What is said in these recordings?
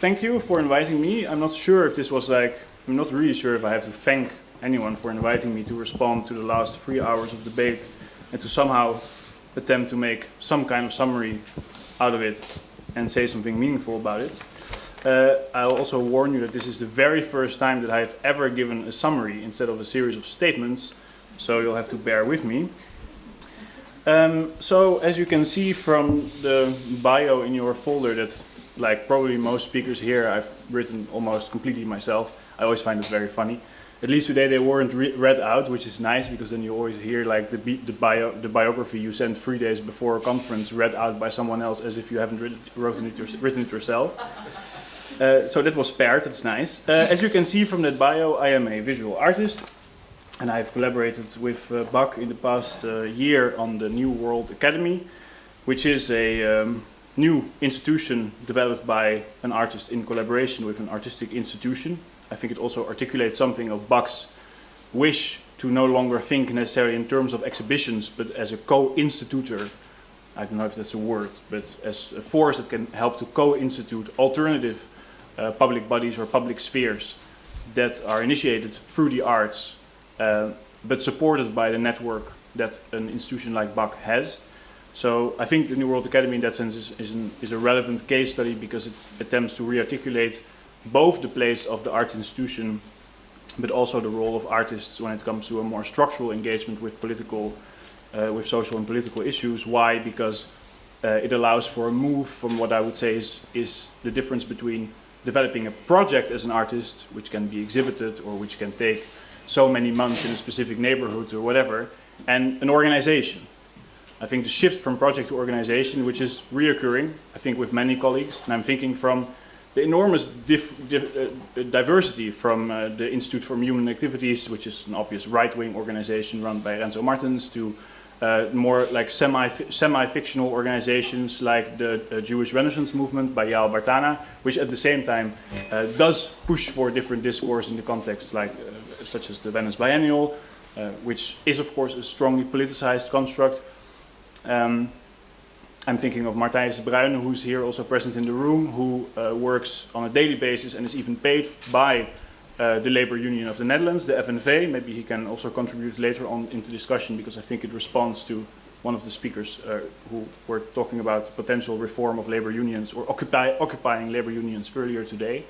thank you for inviting me. I'm not sure if this was like, I'm not really sure if I have to thank anyone for inviting me to respond to the last 3 hours of debate and to somehow attempt to make some kind of summary out of it and say something meaningful about it. I'll also warn you that this is the very first time that I've ever given a summary instead of a series of statements, so you'll have to bear with me. So as you can see from the bio in your folder that, like probably most speakers here, I've written almost completely myself. I always find it very funny. At least today they weren't read out, which is nice because then you always hear like the biography you sent 3 days before a conference read out by someone else as if you haven't written it yourself. So that was spared, that's nice. As you can see from that bio, I am a visual artist and I've collaborated with Buck in the past year on the New World Academy, which is a new institution developed by an artist in collaboration with an artistic institution. I think it also articulates something of Buck's wish to no longer think necessarily in terms of exhibitions, but as a co-institutor. I don't know if that's a word, but as a force that can help to co-institute alternative public bodies or public spheres that are initiated through the arts, but supported by the network that an institution like Buck has. So I think the New World Academy in that sense is a relevant case study because it attempts to re-articulate both the place of the art institution, but also the role of artists when it comes to a more structural engagement with with social and political issues. Why? Because it allows for a move from what I would say is the difference between developing a project as an artist, which can be exhibited or which can take so many months in a specific neighborhood or whatever, and an organization. I think the shift from project to organization, which is reoccurring, I think with many colleagues, and I'm thinking from the enormous diversity from the Institute for Human Activities, which is an obvious right-wing organization run by Renzo Martens, to more like semi-fictional organizations like the Jewish Renaissance Movement by Yael Bartana, which at the same time does push for different discourse in the context, like such as the Venice Biennial, which is of course a strongly politicized construct. I'm thinking of Martijs Bruyne, who's here also present in the room, who works on a daily basis and is even paid by the Labor Union of the Netherlands, the FNV. Maybe he can also contribute later on into discussion because I think it responds to one of the speakers who were talking about potential reform of labor unions or occupying labor unions earlier today.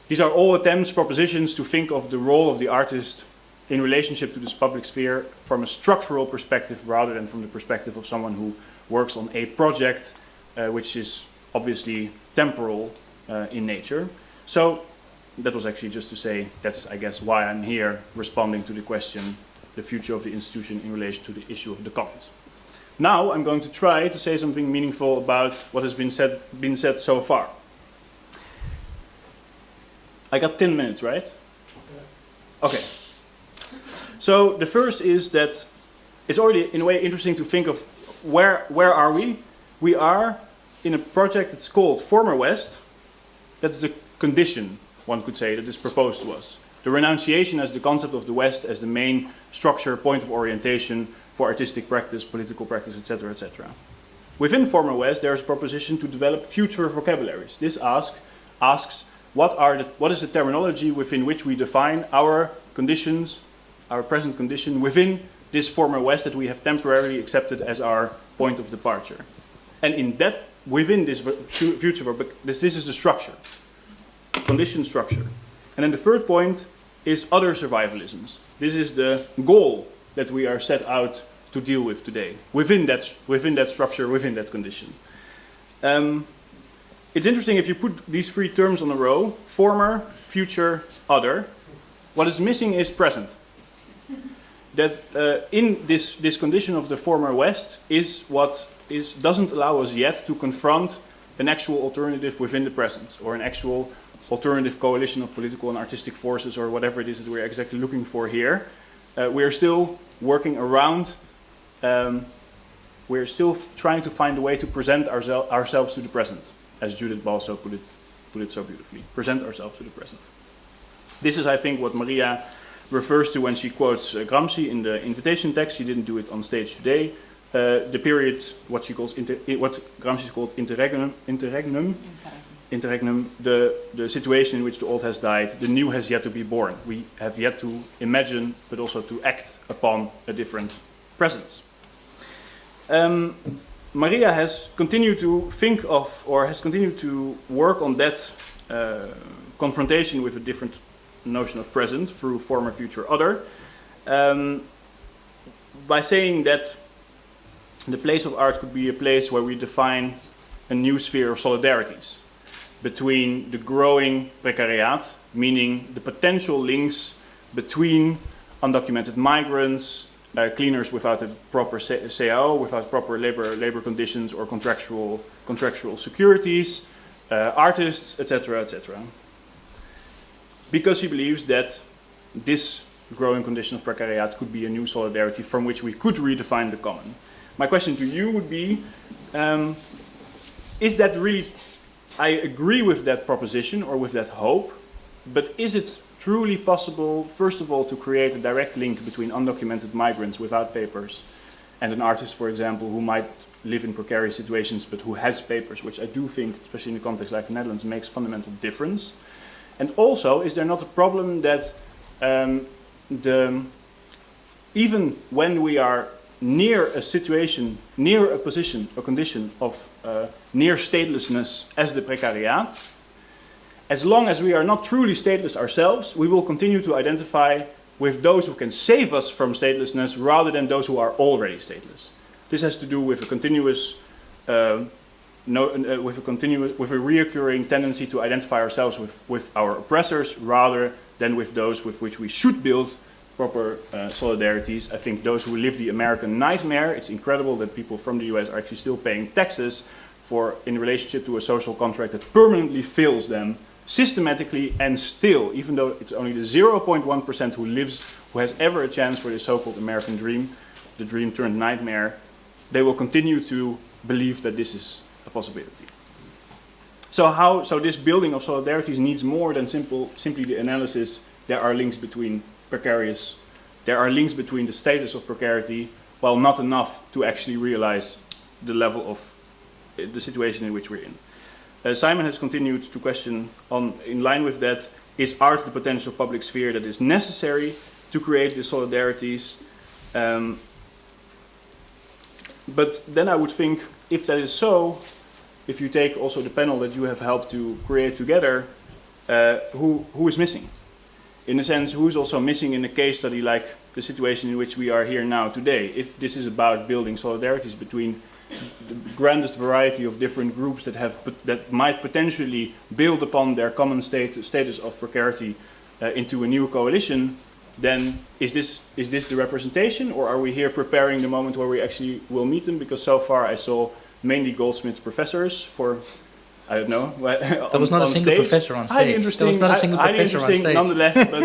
These are all attempts, propositions to think of the role of the artist in relationship to this public sphere from a structural perspective rather than from the perspective of someone who works on a project which is obviously temporal in nature. So that was actually just to say that's, I guess, why I'm here responding to the question, the future of the institution in relation to the issue of the commons. Now I'm going to try to say something meaningful about what has been said so far. I got 10 minutes, right? Yeah. Okay. So the first is that it's already in a way interesting to think of where are we? We are in a project that's called Former West. That's the condition, one could say, that is proposed to us. The renunciation as the concept of the West as the main structure, point of orientation for artistic practice, political practice, etc., etc. Within Former West, there is a proposition to develop future vocabularies. This asks what is the terminology within which we define our conditions, our present condition within this Former West that we have temporarily accepted as our point of departure. And within this future, this is the structure, condition structure. And then the third point is other survivalisms. This is the goal that we are set out to deal with today, within that structure, within that condition. It's interesting if you put these three terms on a row, former, future, other, what is missing is present. That in this condition of the Former West is what doesn't allow us yet to confront an actual alternative within the present, or an actual alternative coalition of political and artistic forces, or whatever it is that we're exactly looking for here. We're still working around, we're still trying to find a way to present ourselves to the present, as Judith Balso put it so beautifully, present ourselves to the present. This is, I think, what Maria refers to when she quotes Gramsci in the invitation text. She didn't do it on stage today. The period, what Gramsci called interregnum, interregnum, the situation in which the old has died, the new has yet to be born. We have yet to imagine, but also to act upon a different presence. Maria has continued to think of, or has continued to work on that confrontation with a different notion of present through former, future, other, by saying that the place of art could be a place where we define a new sphere of solidarities between the growing precariat, meaning the potential links between undocumented migrants, cleaners without a proper CAO, without proper labor conditions or contractual securities, artists, etc., etc. Because he believes that this growing condition of precariat could be a new solidarity from which we could redefine the common. My question to you would be, is that really, I agree with that proposition or with that hope, but is it truly possible, first of all, to create a direct link between undocumented migrants without papers and an artist, for example, who might live in precarious situations but who has papers, which I do think, especially in a context like the Netherlands, makes fundamental difference? And also, is there not a problem that even when we are near a situation, near a position, a condition of near statelessness as the precariat, as long as we are not truly stateless ourselves, we will continue to identify with those who can save us from statelessness rather than those who are already stateless. This has to do with a continuous, with a reoccurring tendency to identify ourselves with our oppressors rather than with those with which we should build proper solidarities. I think those who live the American nightmare, it's incredible that people from the US are actually still paying taxes in relationship to a social contract that permanently fails them systematically, and still, even though it's only the 0.1% who has ever a chance for this so-called American dream, the dream turned nightmare, they will continue to believe that this is a possibility. So this building of solidarities needs more than simply the analysis. There are links between there are links between the status of precarity, while not enough to actually realize the level of the situation in which we're in. Simon has continued to question, in line with that, is art the potential public sphere that is necessary to create the solidarities? But then I would think, if that is so, if you take also the panel that you have helped to create together, who is missing? In a sense, who is also missing in a case study like the situation in which we are here now today? If this is about building solidarities between the grandest variety of different groups that might potentially build upon their common status of precarity into a new coalition, then is this the representation, or are we here preparing the moment where we actually will meet them? Because so far I saw mainly Goldsmiths professors for, I don't know. There was not a single professor on stage. Highly interesting, nonetheless, but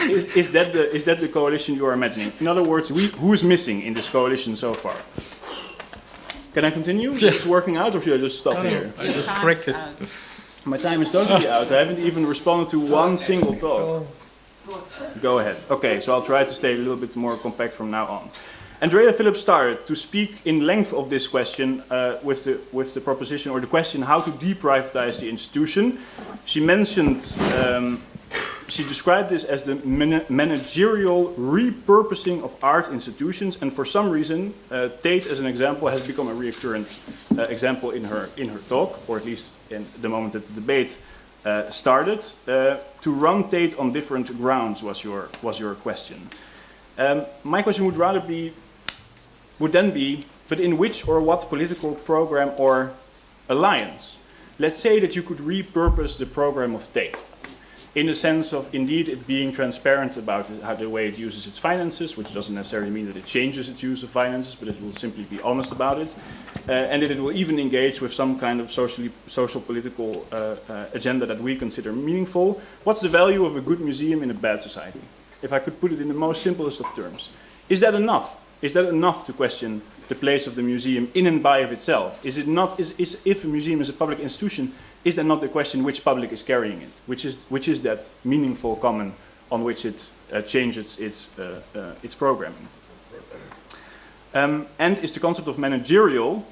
is that the coalition you are imagining? In other words, who is missing in this coalition so far? Can I continue? Is it working out, or should I just stop here? I just corrected. My time is totally out. I haven't even responded to one single talk. Go ahead. Okay, so I'll try to stay a little bit more compact from now on. Andrea Phillips started to speak in length of this question with the proposition or the question how to deprivatize the institution. She mentioned, she described this as the managerial repurposing of art institutions, and for some reason, Tate as an example has become a recurrent example in her talk, or at least in the moment that the debate started. To run Tate on different grounds was your question. My question would then be, but in which or what political program or alliance? Let's say that you could repurpose the program of Tate, in the sense of indeed it being transparent about how the way it uses its finances, which doesn't necessarily mean that it changes its use of finances, but it will simply be honest about it, and that it will even engage with some kind of social political agenda that we consider meaningful. What's the value of a good museum in a bad society? If I could put it in the most simplest of terms. Is that enough? Is that enough to question the place of the museum in and by of itself? Is it not? If a museum is a public institution, is that not the question which public is carrying it? Which is that meaningful common on which it changes its programming? And is the concept of managerial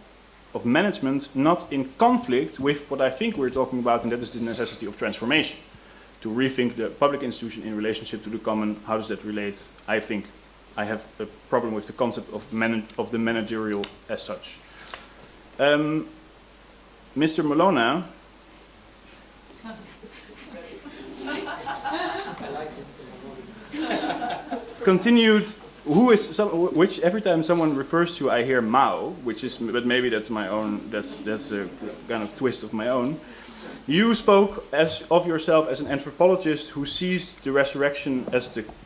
of management not in conflict with what I think we're talking about, and that is the necessity of transformation. To rethink the public institution in relationship to the common, how does that relate? I think I have a problem with the concept of the managerial as such. Mr. Molona continued, which every time someone refers to I hear Mao, but maybe that's my own, that's a kind of twist of my own. You spoke of yourself as an anthropologist who sees the resurrection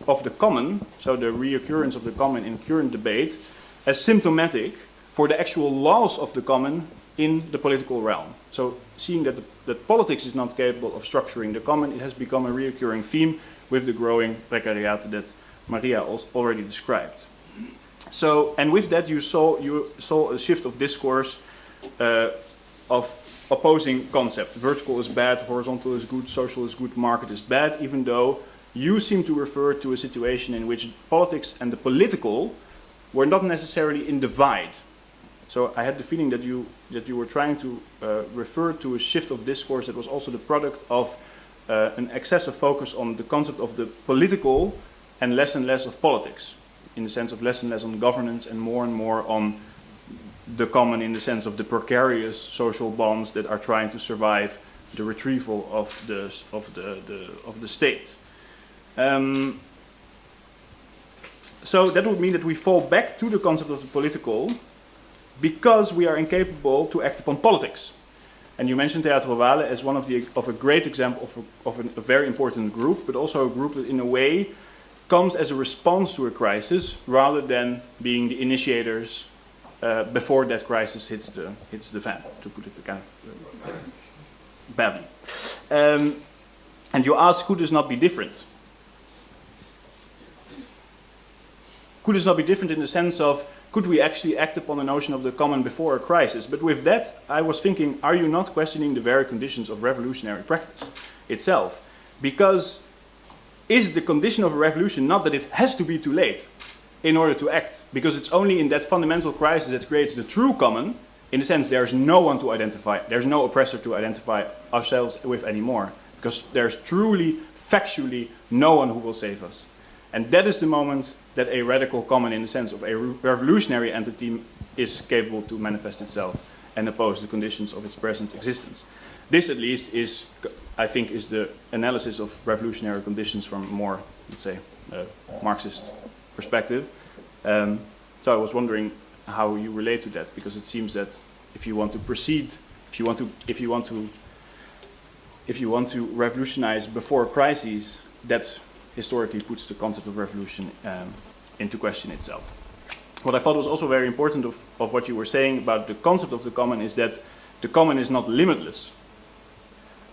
of the common, so the reoccurrence of the common in current debate, as symptomatic for the actual loss of the common in the political realm. So seeing that politics is not capable of structuring the common, it has become a reoccurring theme with the growing precariat that Maria already described. So, and with that you saw a shift of discourse of opposing concept. Vertical is bad, horizontal is good, social is good, market is bad, even though you seem to refer to a situation in which politics and the political were not necessarily in divide. So I had the feeling that you were trying to refer to a shift of discourse that was also the product of an excessive focus on the concept of the political and less of politics, in the sense of less and less on governance and more on the common, in the sense of the precarious social bonds that are trying to survive the retrieval of the state. So that would mean that we fall back to the concept of the political because we are incapable to act upon politics. And you mentioned Editorial as one of a great example of a very important group, but also a group that in a way comes as a response to a crisis rather than being the initiators before that crisis hits the fan, to put it kind of badly. And you ask, could this not be different? Could this not be different in the sense of, could we actually act upon the notion of the common before a crisis? But with that, I was thinking, are you not questioning the very conditions of revolutionary practice itself? Because is the condition of a revolution not that it has to be too late in order to act? Because it's only in that fundamental crisis that creates the true common. In the sense, there's no one to identify, there's no oppressor to identify ourselves with anymore. Because there's truly, factually, no one who will save us. And that is the moment that a radical common, in the sense of a revolutionary entity, is capable to manifest itself and oppose the conditions of its present existence. This, at least, is, I think, is the analysis of revolutionary conditions from a more, let's say, Marxist perspective. So I was wondering how you relate to that, because it seems that if you want to proceed, if you want to revolutionize before crises, that historically puts the concept of revolution into question itself. What I thought was also very important of what you were saying about the concept of the common is that the common is not limitless.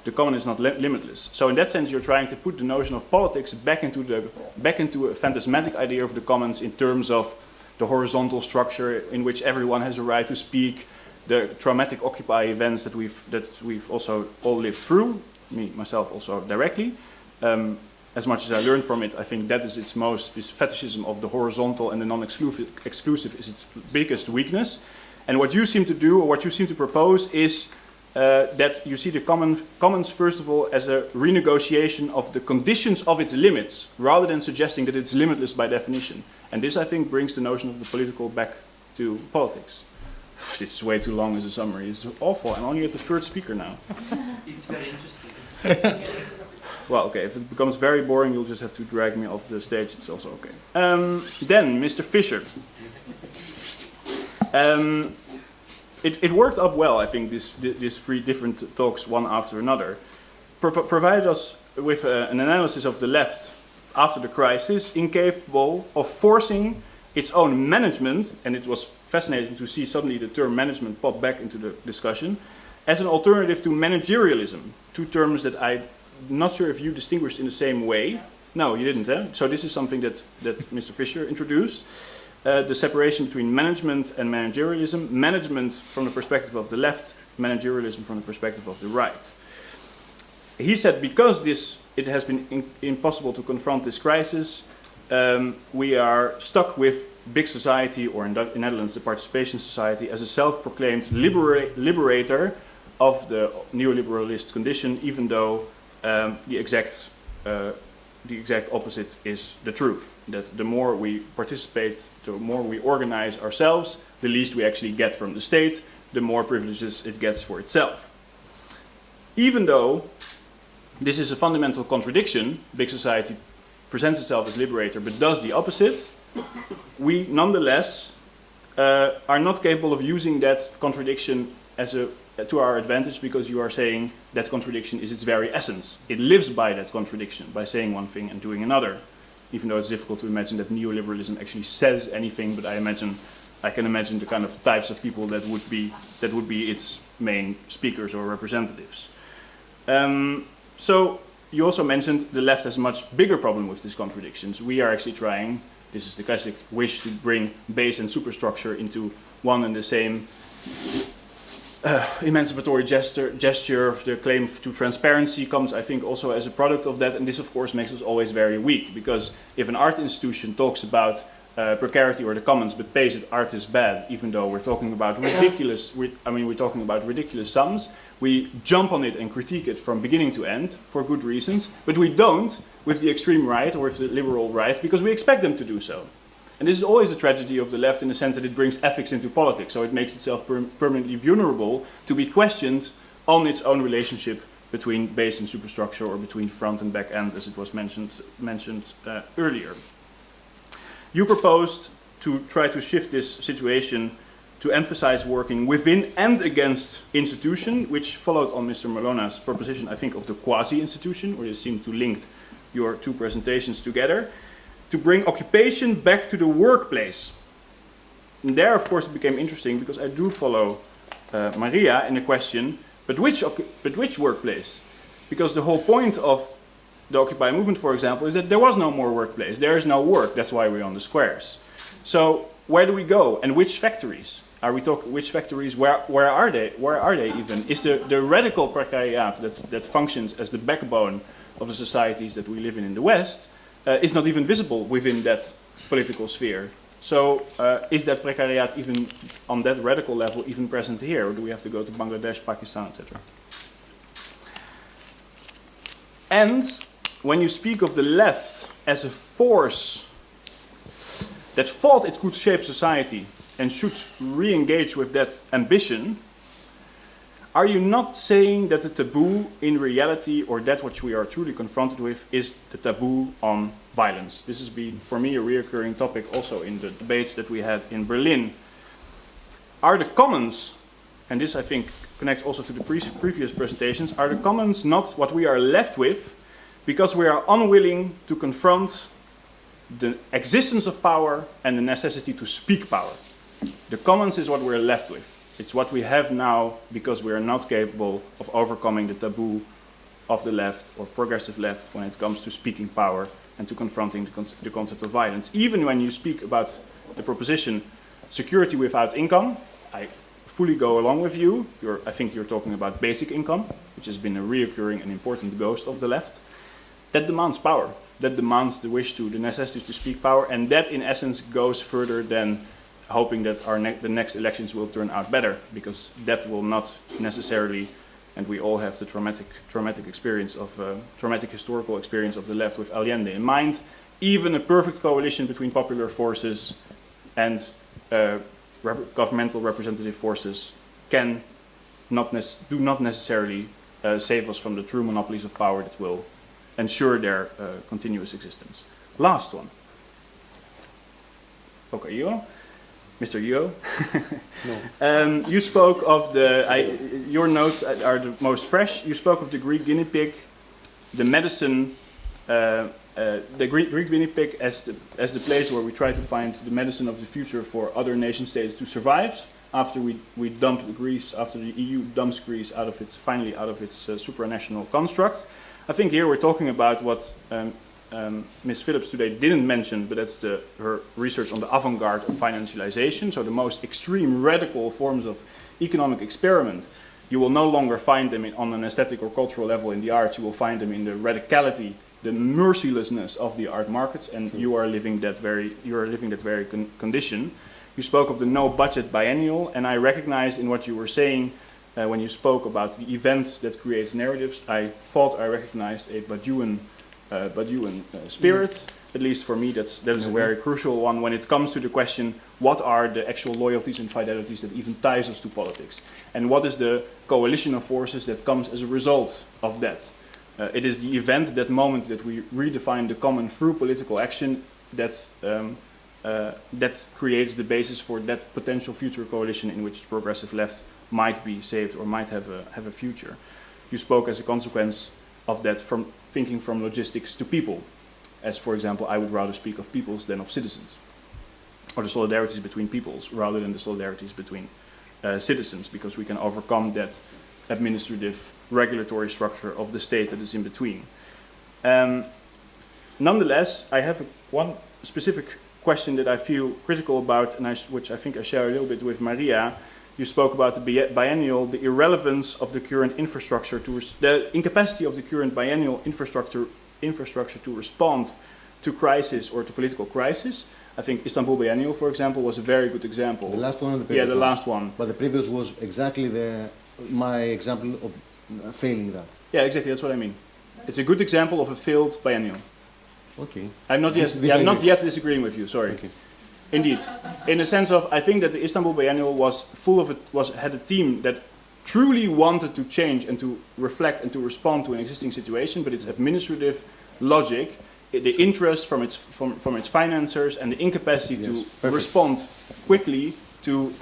The common is not limitless. So in that sense, you're trying to put the notion of politics back into a phantasmatic idea of the commons in terms of the horizontal structure in which everyone has a right to speak, the traumatic Occupy events that we've also all lived through, me myself also directly. As much as I learned from it, I think that is this fetishism of the horizontal and the non-exclusive is its biggest weakness. And what you seem to do, or what you seem to propose, is that you see the commons, first of all, as a renegotiation of the conditions of its limits, rather than suggesting that it's limitless by definition. And this, I think, brings the notion of the political back to politics. This is way too long as a summary. It's awful. I'm only at the third speaker now. It's very interesting. Well, okay, if it becomes very boring, you'll just have to drag me off the stage. It's also okay. Then, Mr. Fischer. It worked up well, I think, these three different talks, one after another. Provided us with an analysis of the left after the crisis, incapable of forcing its own management, and it was fascinating to see suddenly the term management pop back into the discussion, as an alternative to managerialism, two terms that I'm not sure if you distinguished in the same way. No, you didn't, eh? So this is something that Mr. Fischer introduced. The separation between management and managerialism. Management from the perspective of the left, managerialism from the perspective of the right. He said because it has been impossible to confront this crisis, we are stuck with big society, or in Netherlands the participation society, as a self-proclaimed liberator of the neoliberalist condition, even though the exact opposite is the truth. That the more we participate, the more we organize ourselves, the least we actually get from the state, the more privileges it gets for itself. Even though this is a fundamental contradiction, big society presents itself as liberator but does the opposite, we nonetheless are not capable of using that contradiction to our advantage, because you are saying that contradiction is its very essence. It lives by that contradiction, by saying one thing and doing another, even though it's difficult to imagine that neoliberalism actually says anything, but I can imagine the kind of types of people that would be its main speakers or representatives. So you also mentioned the left has a much bigger problem with these contradictions. We are actually trying, this is the classic wish to bring base and superstructure into one and the same emancipatory gesture. Of the claim to transparency comes, I think, also as a product of that, and this of course makes us always very weak, because if an art institution talks about precarity or the commons but pays that art is bad, even though we're talking about ridiculous sums, we jump on it and critique it from beginning to end for good reasons, but we don't with the extreme right or with the liberal right, because we expect them to do so. And this is always the tragedy of the left, in the sense that it brings ethics into politics, so it makes itself permanently vulnerable to be questioned on its own relationship between base and superstructure, or between front and back end, as it was mentioned earlier. You proposed to try to shift this situation to emphasize working within and against institution, which followed on Mr. Malona's proposition, I think, of the quasi-institution, where you seem to link your two presentations together, to bring occupation back to the workplace. And there, of course, it became interesting, because I do follow Maria in the question, but which workplace? Because the whole point of the Occupy movement, for example, is that there was no more workplace. There is no work. That's why we're on the squares. So where do we go? And which factories? Are we talking which factories? Where are they? Where are they even? Is the radical precariat that functions as the backbone of the societies that we live in the West is not even visible within that political sphere? So is that precariat even on that radical level even present here, or do we have to go to Bangladesh, Pakistan, etc.? And when you speak of the left as a force that thought it could shape society and should re-engage with that ambition, are you not saying that the taboo in reality, or that which we are truly confronted with, is the taboo on violence? This has been, for me, a recurring topic also in the debates that we had in Berlin. Are the commons, and this I think connects also to the previous presentations, are the commons not what we are left with because we are unwilling to confront the existence of power and the necessity to speak power? The commons is what we're left with. It's what we have now because we are not capable of overcoming the taboo of the left or progressive left when it comes to speaking power and to confronting the concept of violence. Even when you speak about the proposition security without income, I fully go along with you. I think you're talking about basic income, which has been a reoccurring and important ghost of the left. That demands power. That demands the necessity to speak power, and that in essence goes further than hoping that the next elections will turn out better, because that will not necessarily, and we all have the traumatic experience of traumatic historical experience of the left with Allende in mind. Even a perfect coalition between popular forces and governmental representative forces do not necessarily save us from the true monopolies of power that will ensure their continuous existence. Last one. Okay, you. Mr. Yo, no. You spoke of your notes are the most fresh. You spoke of the Greek guinea pig, the medicine, the Greek guinea pig as the place where we try to find the medicine of the future for other nation states to survive after we dump Greece, after the EU dumps Greece finally out of its supranational construct. I think here we're talking about what Ms. Phillips today didn't mention, but that's her research on the avant-garde of financialization, so the most extreme radical forms of economic experiment. You will no longer find them on an aesthetic or cultural level in the arts, you will find them in the radicality the mercilessness of the art markets, and you are living that very condition. You spoke of the no budget biennial, and I recognize in what you were saying when you spoke about the events that creates narratives. I thought I recognized a Badiouan spirit. At least for me, that is a very crucial one when it comes to the question: what are the actual loyalties and fidelities that even ties us to politics, and what is the coalition of forces that comes as a result of that? It is the event, that moment, that we redefine the common through political action that creates the basis for that potential future coalition in which the progressive left might be saved or might have a future. You spoke as a consequence of that from thinking from logistics to people. As, for example, I would rather speak of peoples than of citizens, or the solidarities between peoples rather than the solidarities between citizens, because we can overcome that administrative regulatory structure of the state that is in between. Nonetheless, I have one specific question that I feel critical about, and which I think I share a little bit with Maria. You spoke about the biennial, the irrelevance of the current infrastructure, the incapacity of the current biennial infrastructure to respond to crisis or to political crisis. I think Istanbul Biennial, for example, was a very good example. The last one and the previous one. Last one. But the previous was exactly my example of failing that. Yeah, exactly, that's what I mean. It's a good example of a failed biennial. Okay. I'm not yet disagreeing with you, sorry. Okay. Indeed. In the sense of, I think that the Istanbul Biennial had a team that truly wanted to change and to reflect and to respond to an existing situation, but its administrative logic, the interest from its financiers, and the incapacity to respond quickly to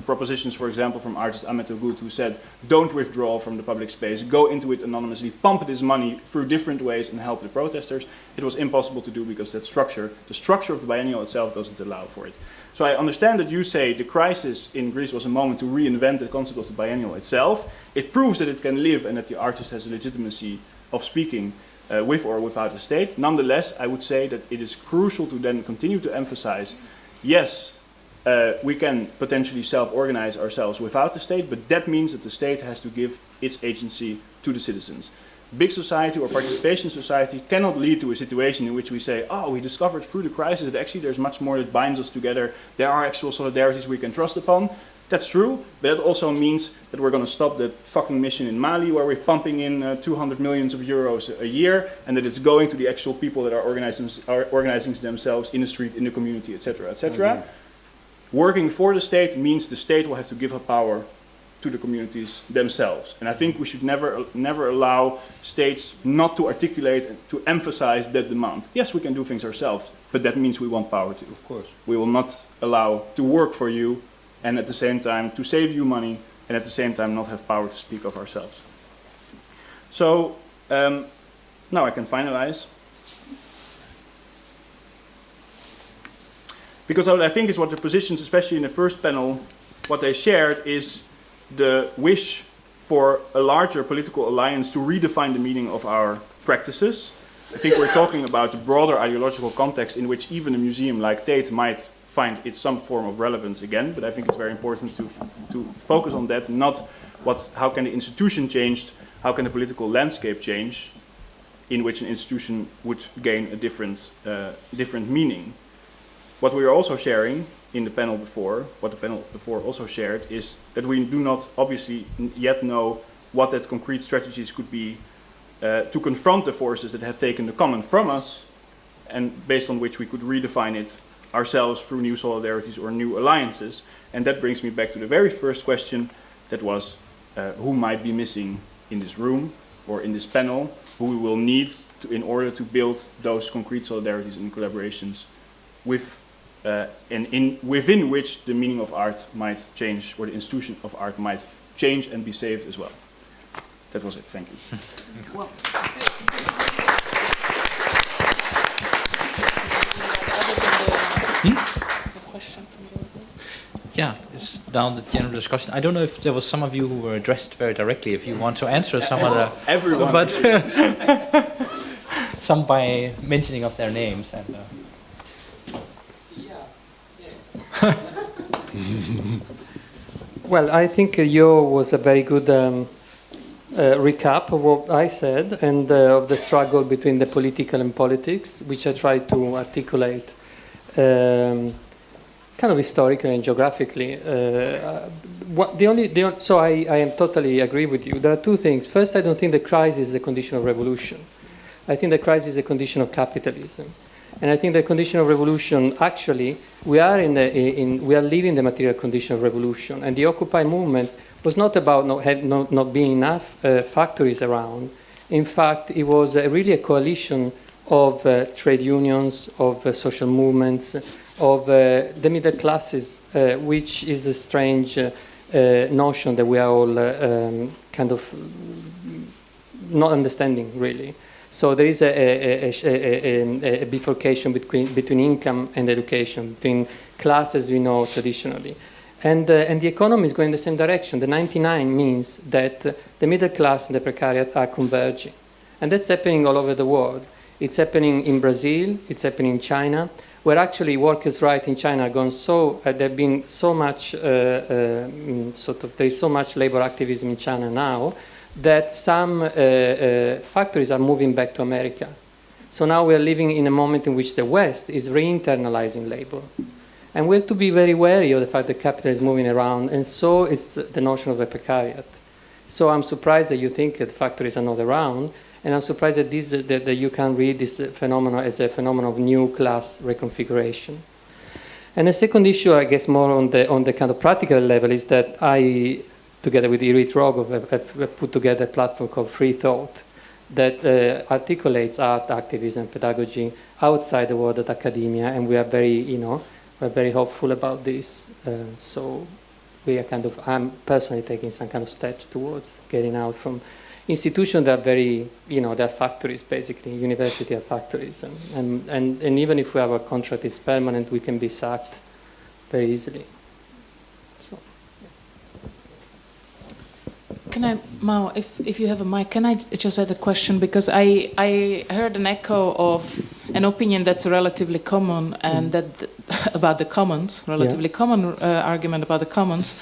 propositions, for example, from artist Ahmet Ogut, who said, don't withdraw from the public space, go into it anonymously, pump this money through different ways and help the protesters. It was impossible to do because the structure of the biennial itself doesn't allow for it. So I understand that you say the crisis in Greece was a moment to reinvent the concept of the biennial itself. It proves that it can live and that the artist has a legitimacy of speaking with or without the state. Nonetheless, I would say that it is crucial to then continue to emphasize, yes, we can potentially self-organize ourselves without the state, but that means that the state has to give its agency to the citizens. Big society or participation society cannot lead to a situation in which we say, oh, we discovered through the crisis that actually there's much more that binds us together. There are actual solidarities we can trust upon. That's true, but it also means that we're going to stop that fucking mission in Mali where we're pumping in 200 million euros a year, and that it's going to the actual people that are organizing themselves in the street, in the community, etc., etc. Mm-hmm. Working for the state means the state will have to give up power to the communities themselves. And I think we should never allow states not to articulate and to emphasize that demand. Yes, we can do things ourselves, but that means we want power too. Of course. We will not allow to work for you and at the same time to save you money and at the same time not have power to speak of ourselves. So now I can finalize. Because what I think is what the positions, especially in the first panel, what they shared is the wish for a larger political alliance to redefine the meaning of our practices. I think we're talking about the broader ideological context in which even a museum like Tate might find its some form of relevance again, but I think it's very important to focus on that, not how can the institution change, how can the political landscape change in which an institution would gain a different meaning. What we are also sharing in the panel before, what the panel before also shared, is that we do not obviously yet know what that concrete strategies could be to confront the forces that have taken the common from us, and based on which we could redefine it ourselves through new solidarities or new alliances. And that brings me back to the very first question, that was who might be missing in this room or in this panel, who we will need in order to build those concrete solidarities and collaborations with within which the meaning of art might change, or the institution of art might change and be saved as well. That was it. Thank you. Well, a question from you. Yeah, it's down the general discussion. I don't know if there was some of you who were addressed very directly. If you want to answer some of the everyone, but some by mentioning of their names and. Well, I think Jo was a very good recap of what I said and of the struggle between the political and politics, which I tried to articulate kind of historically and geographically. So I am totally agree with you. There are two things. First, I don't think the crisis is a condition of revolution. I think the crisis is a condition of capitalism. And I think the condition of revolution, actually, we are living the material condition of revolution. And the Occupy movement was not about not being enough factories around. In fact, it was really a coalition of trade unions, of social movements, of the middle classes, which is a strange notion that we are all kind of not understanding, really. So there is a bifurcation between income and education, between classes we know traditionally. And the economy is going in the same direction. The 99 means that the middle class and the precariat are converging. And that's happening all over the world. It's happening in Brazil, it's happening in China, where actually workers' rights in China are gone so, there have been so much, there is so much labor activism in China now, that some factories are moving back to America. So now we are living in a moment in which the West is re-internalizing labor. And we have to be very wary of the fact that capital is moving around, and so it's the notion of a precariat. So I'm surprised that you think that factories are not around, and I'm surprised that, that you can read this phenomenon as a phenomenon of new class reconfiguration. And the second issue, I guess more on the kind of practical level, is that I, together with Irit Rogov, have put together a platform called Free Thought that articulates art, activism, pedagogy outside the world of academia, and we are very, we're very hopeful about this. So we are I'm personally taking some kind of steps towards getting out from institutions that are very, they're factories basically. University are factories, and even if our contract is permanent, we can be sacked very easily. So. Can I, Mao, if you have a mic, can I just add a question? Because I heard an echo of an opinion that's relatively common, and that about the commons, relatively common argument about the commons,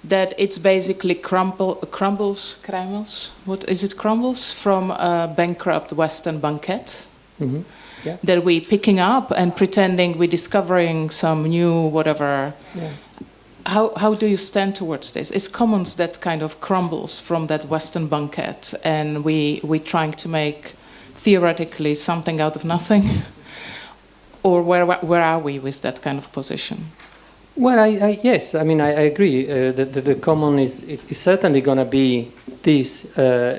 that it's basically crumbles. What is it? Crumbles from a bankrupt Western banquet. Mm-hmm. Yeah. That we picking up and pretending we're discovering some new whatever. Yeah. How do you stand towards this? Is commons that kind of crumbles from that Western banquet, and we trying to make theoretically something out of nothing, or where are we with that kind of position? Well, yes, I mean, I agree that the common is certainly going to be this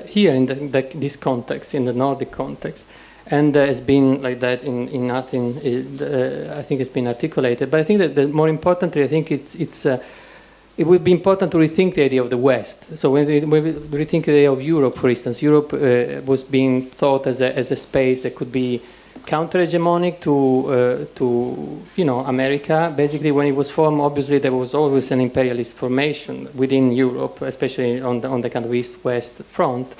here in this context, in the Nordic context. And it's been like that in Athens. I think it's been articulated. But I think that more importantly, I think it would be important to rethink the idea of the West. So when we rethink the idea of Europe, for instance, Europe was being thought as a space that could be counter-hegemonic to America. Basically, when it was formed, obviously there was always an imperialist formation within Europe, especially on the kind of East-West front.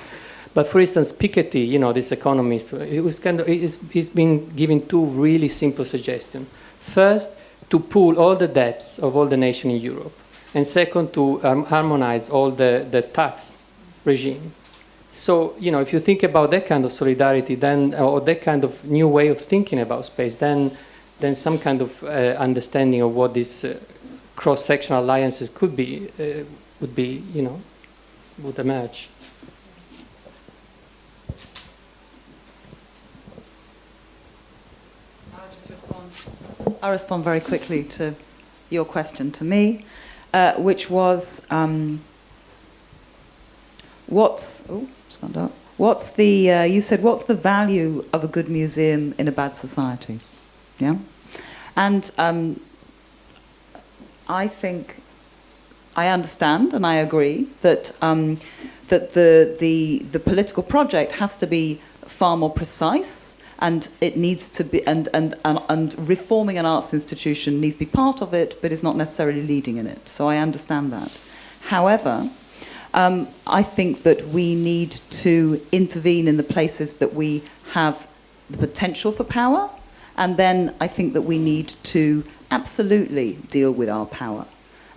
But for instance, Piketty, this economist, he's been giving two really simple suggestions. First, to pool all the debts of all the nations in Europe. And second, to harmonize all the tax regime. So, if you think about that kind of solidarity, then, or that kind of new way of thinking about space, then some kind of understanding of what these cross-sectional alliances could be, would emerge. I'll respond very quickly to your question to me, which was, you said, what's the value of a good museum in a bad society? Yeah? And I think, I understand and I agree that that the political project has to be far more precise, and it needs to be, and reforming an arts institution needs to be part of it, but is not necessarily leading in it. So I understand that. However, I think that we need to intervene in the places that we have the potential for power, and then I think that we need to absolutely deal with our power.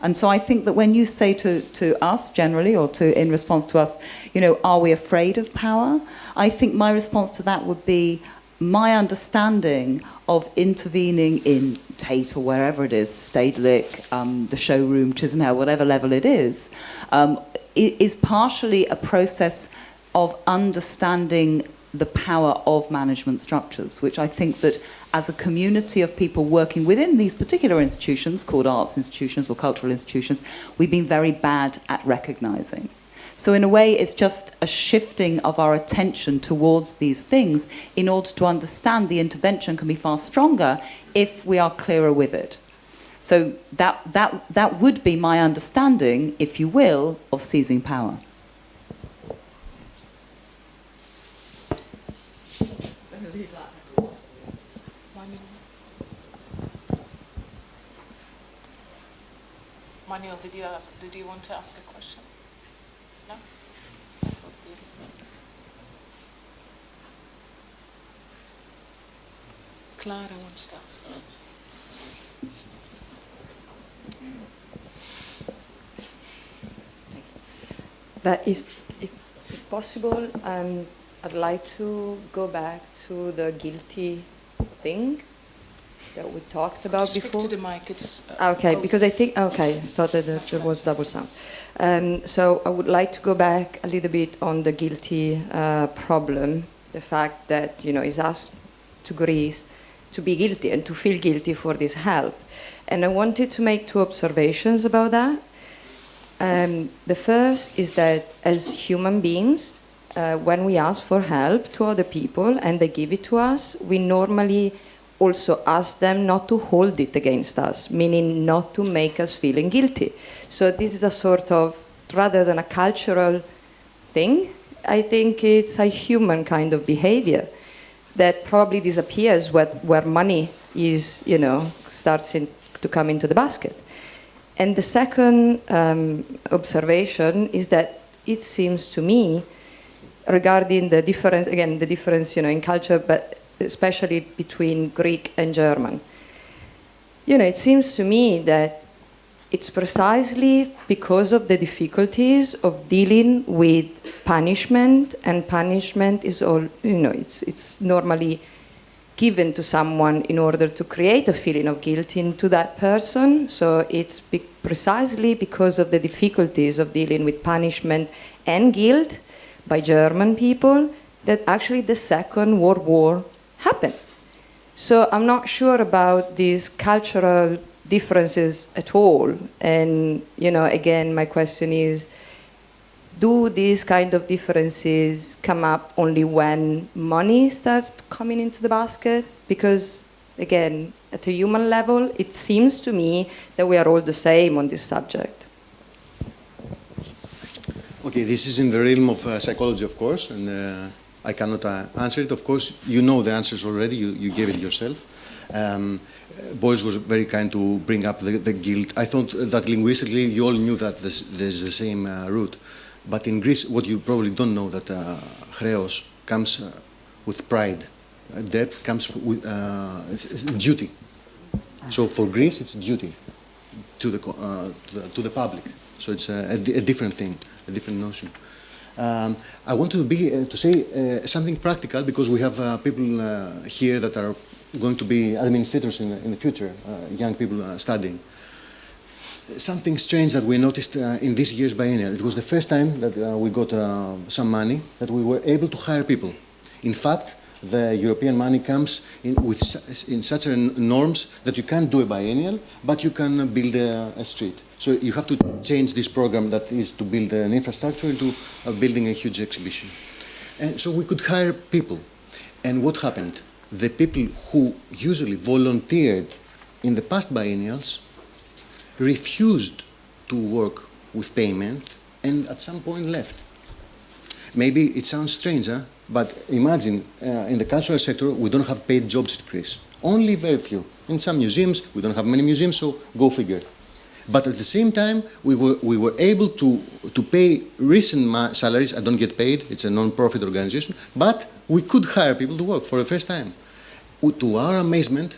And so I think that when you say to us generally, or in response to us, are we afraid of power? I think my response to that would be my understanding of intervening in Tate or wherever it is, Stedelijk, the showroom, Chisenhall, whatever level it is partially a process of understanding the power of management structures, which I think that as a community of people working within these particular institutions, called arts institutions or cultural institutions, we've been very bad at recognizing. So in a way, it's just a shifting of our attention towards these things in order to understand the intervention can be far stronger if we are clearer with it. So that would be my understanding, if you will, of seizing power. Manuel, did you want to ask a question? No? Clara wants to ask. But if possible, I'd like to go back to the guilty thing that we talked about Speak before. to the mic. It's Okay, because I thought that there was double sound. So I would like to go back a little bit on the guilty problem, the fact that is asked to Greece to be guilty and to feel guilty for this help, and I wanted to make two observations about that. The first is that as human beings, when we ask for help to other people and they give it to us, we normally also ask them not to hold it against us, meaning not to make us feeling guilty. So this is a sort of, rather than a cultural thing, I think it's a human kind of behavior that probably disappears where money is, starts to come into the basket. And the second observation is that it seems to me, regarding the difference, in culture, but especially between Greek and German, it seems to me that it's precisely because of the difficulties of dealing with punishment, and punishment is all, it's normally given to someone in order to create a feeling of guilt into that person. So it's precisely because of the difficulties of dealing with punishment and guilt by German people that actually the Second World War happened. So I'm not sure about these cultural differences at all. And, again, my question is, do these kind of differences come up only when money starts coming into the basket? Because, again, at a human level, it seems to me that we are all the same on this subject. Okay, this is in the realm of psychology, of course, and I cannot answer it. Of course, you know the answers already. You gave it yourself. Boris was very kind to bring up the guilt. I thought that linguistically you all knew that there's the same root. But in Greece, what you probably don't know, that χρέος comes with pride. Debt comes with duty. So for Greece, it's duty to the public. So it's a different thing, a different notion. I want to say something practical, because we have people here that are going to be administrators in the future, young people studying. Something strange that we noticed in this year's biennial. It was the first time that we got some money, that we were able to hire people. In fact, the European money comes in such norms that you can't do a biennial, but you can build a street. So you have to change this program that is to build an infrastructure into building a huge exhibition. And so we could hire people. And what happened? The people who usually volunteered in the past biennials refused to work with payment and at some point left. Maybe it sounds strange, but imagine in the cultural sector we don't have paid jobs in Greece. Only very few. In some museums, we don't have many museums, so go figure. But at the same time, we were able to pay recent salaries. I don't get paid, it's a non-profit organization, but we could hire people to work for the first time. To our amazement,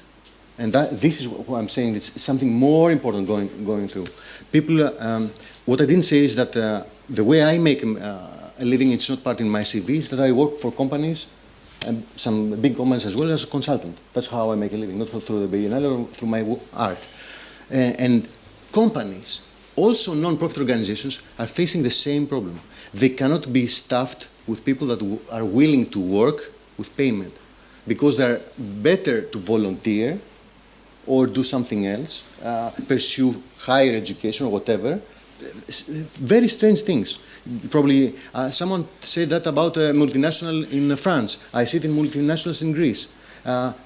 And this is what I'm saying. It's something more important going through. People, what I didn't say is that the way I make a living, it's not part in my CV, is that I work for companies, and some big companies as well, as a consultant. That's how I make a living, not through the Biennale or through my art. And companies, also non-profit organizations, are facing the same problem. They cannot be staffed with people that are willing to work with payment, because they're better to volunteer or do something else, pursue higher education or whatever. Very strange things. Probably someone said that about a multinational in France. I see it in multinationals in Greece.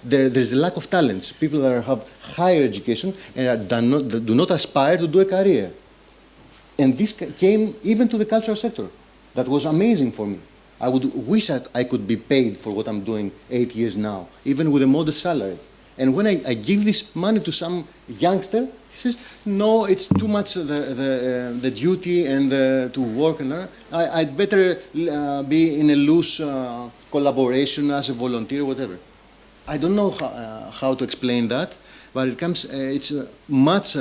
There's a lack of talents. People that have higher education and do not aspire to do a career. And this came even to the cultural sector. That was amazing for me. I would wish I could be paid for what I'm doing 8 years now, even with a modest salary. And when I give this money to some youngster, he says, no, it's too much the duty and to work. And I'd better be in a loose collaboration as a volunteer, whatever. I don't know how to explain that, but it's much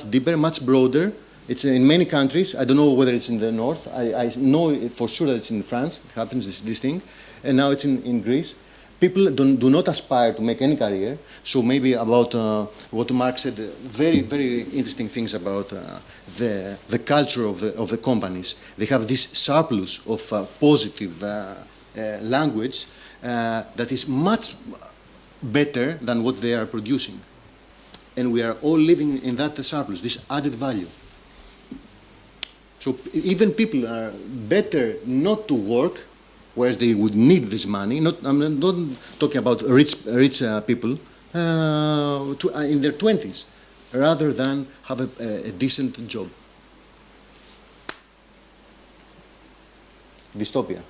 deeper, much broader. It's in many countries. I don't know whether it's in the north. I know for sure that it's in France. It happens, this thing. And now it's in Greece. People do not aspire to make any career. So maybe about what Mark said, very, very interesting things about the culture of the companies. They have this surplus of positive language that is much better than what they are producing. And we are all living in that surplus, this added value. So even people are better not to work, whereas they would need this money. I'm not talking about rich people in their 20s, rather than have a decent job. Dystopia.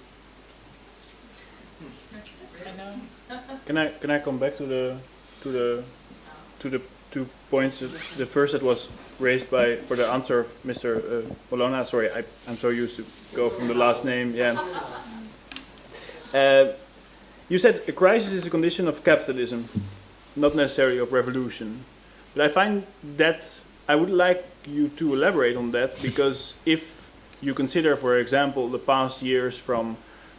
Can I come back to the 2 points? The first that was raised by, or the answer of Mr. Bologna. Sorry, I'm so used to go from the last name. Yeah. You said a crisis is a condition of capitalism, not necessarily of revolution. But I find that I would like you to elaborate on that, because if you consider, for example, the past years from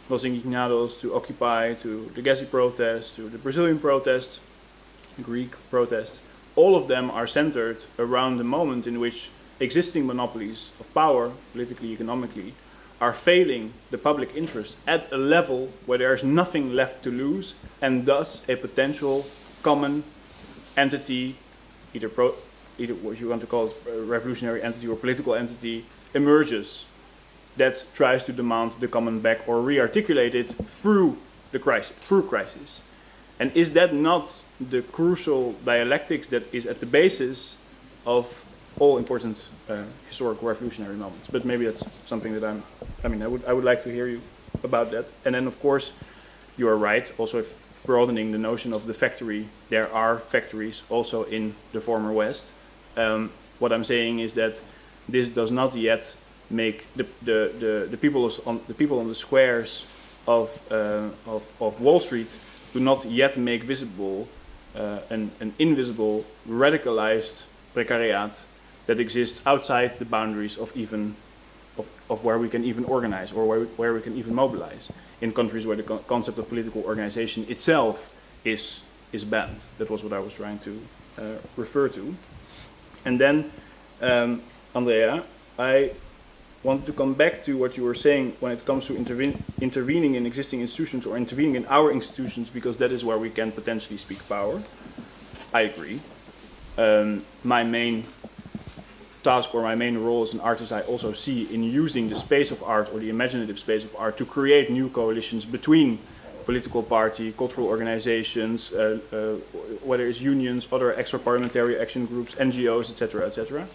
Los Indignados to Occupy to the Gezi protests to the Brazilian protests, Greek protests, all of them are centered around the moment in which existing monopolies of power, politically, economically, are failing the public interest at a level where there is nothing left to lose, and thus a potential common entity, either what you want to call it, a revolutionary entity or political entity, emerges that tries to demand the common back or re-articulate it through the crisis. And is that not the crucial dialectics that is at the basis of all important historical revolutionary moments? But maybe that's something that I would like to hear you about that. And then, of course, you are right. Also, if broadening the notion of the factory, there are factories also in the former West. What I'm saying is that this does not yet make the people on the squares of Wall Street do not yet make visible an invisible, radicalized precariat that exists outside the boundaries of where we can even organize or where we can even mobilize, in countries where the concept of political organization itself is banned. That was what I was trying to refer to. And then, Andrea, I wanted to come back to what you were saying when it comes to intervening in existing institutions or intervening in our institutions, because that is where we can potentially speak power. I agree. My main task or my main role as an artist, I also see in using the space of art or the imaginative space of art to create new coalitions between political party, cultural organizations, whether it's unions, other extra-parliamentary action groups, NGOs, etc., etc.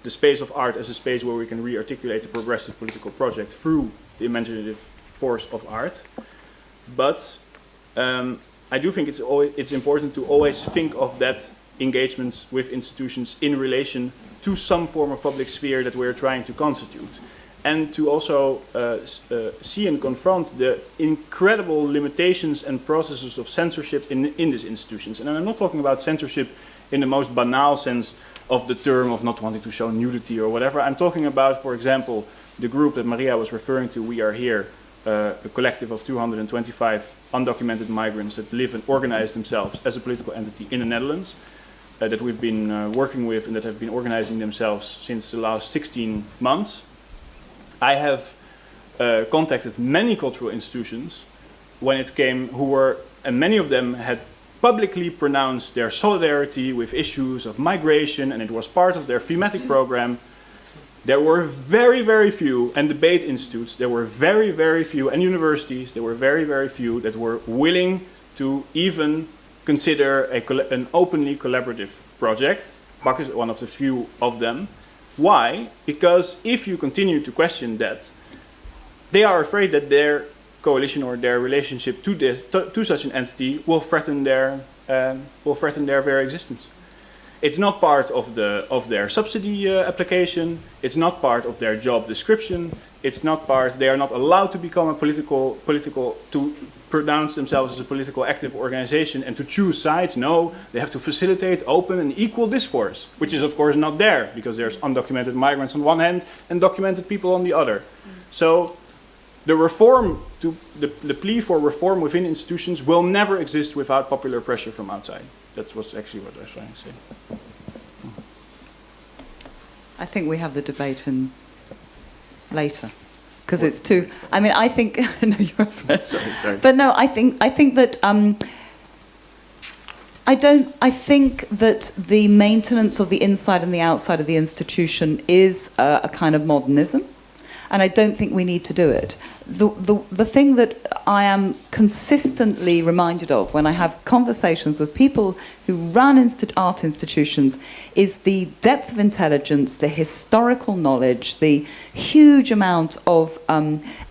The space of art as a space where we can re-articulate the progressive political project through the imaginative force of art. But I do think it's important to always think of that engagement with institutions in relation to some form of public sphere that we're trying to constitute. and to also see and confront the incredible limitations and processes of censorship in these institutions. And I'm not talking about censorship in the most banal sense of the term of not wanting to show nudity or whatever. I'm talking about, for example, the group that Maria was referring to, We Are Here, a collective of 225 undocumented migrants that live and organize themselves as a political entity in the Netherlands, that we've been working with and that have been organizing themselves since the last 16 months. I have contacted many cultural institutions when it came, and many of them had publicly pronounced their solidarity with issues of migration, and it was part of their thematic program. There were very, very few, and debate institutes, there were very, very few, and universities, there were very, very few that were willing to even consider an openly collaborative project. BAC is one of the few of them. Why? Because if you continue to question that, they are afraid that their coalition or their relationship to such an entity will threaten their very existence. It's not part of their subsidy application. It's not part of their job description. It's not part. They are not allowed to become a political to pronounce themselves as a political active organization and to choose sides. No, they have to facilitate open and equal discourse, which is of course not there because there's undocumented migrants on one hand and documented people on the other. So the plea for reform within institutions will never exist without popular pressure from outside. That's actually what I was trying to say. I think we have the debate in later, because it's too. I mean, I think. No, you're right. Sorry. But no, I think that. I think that the maintenance of the inside and the outside of the institution is a kind of modernism, and I don't think we need to do it. The thing that I am consistently reminded of when I have conversations with people who run art institutions is the depth of intelligence, the historical knowledge, the huge amount of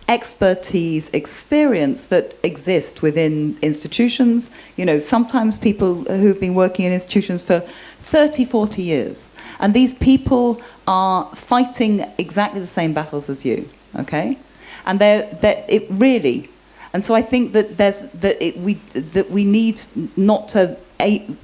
expertise, experience that exist within institutions. You know, sometimes people who've been working in institutions for 30, 40 years. And these people are fighting exactly the same battles as you, okay? And it really, and so I think that we need not to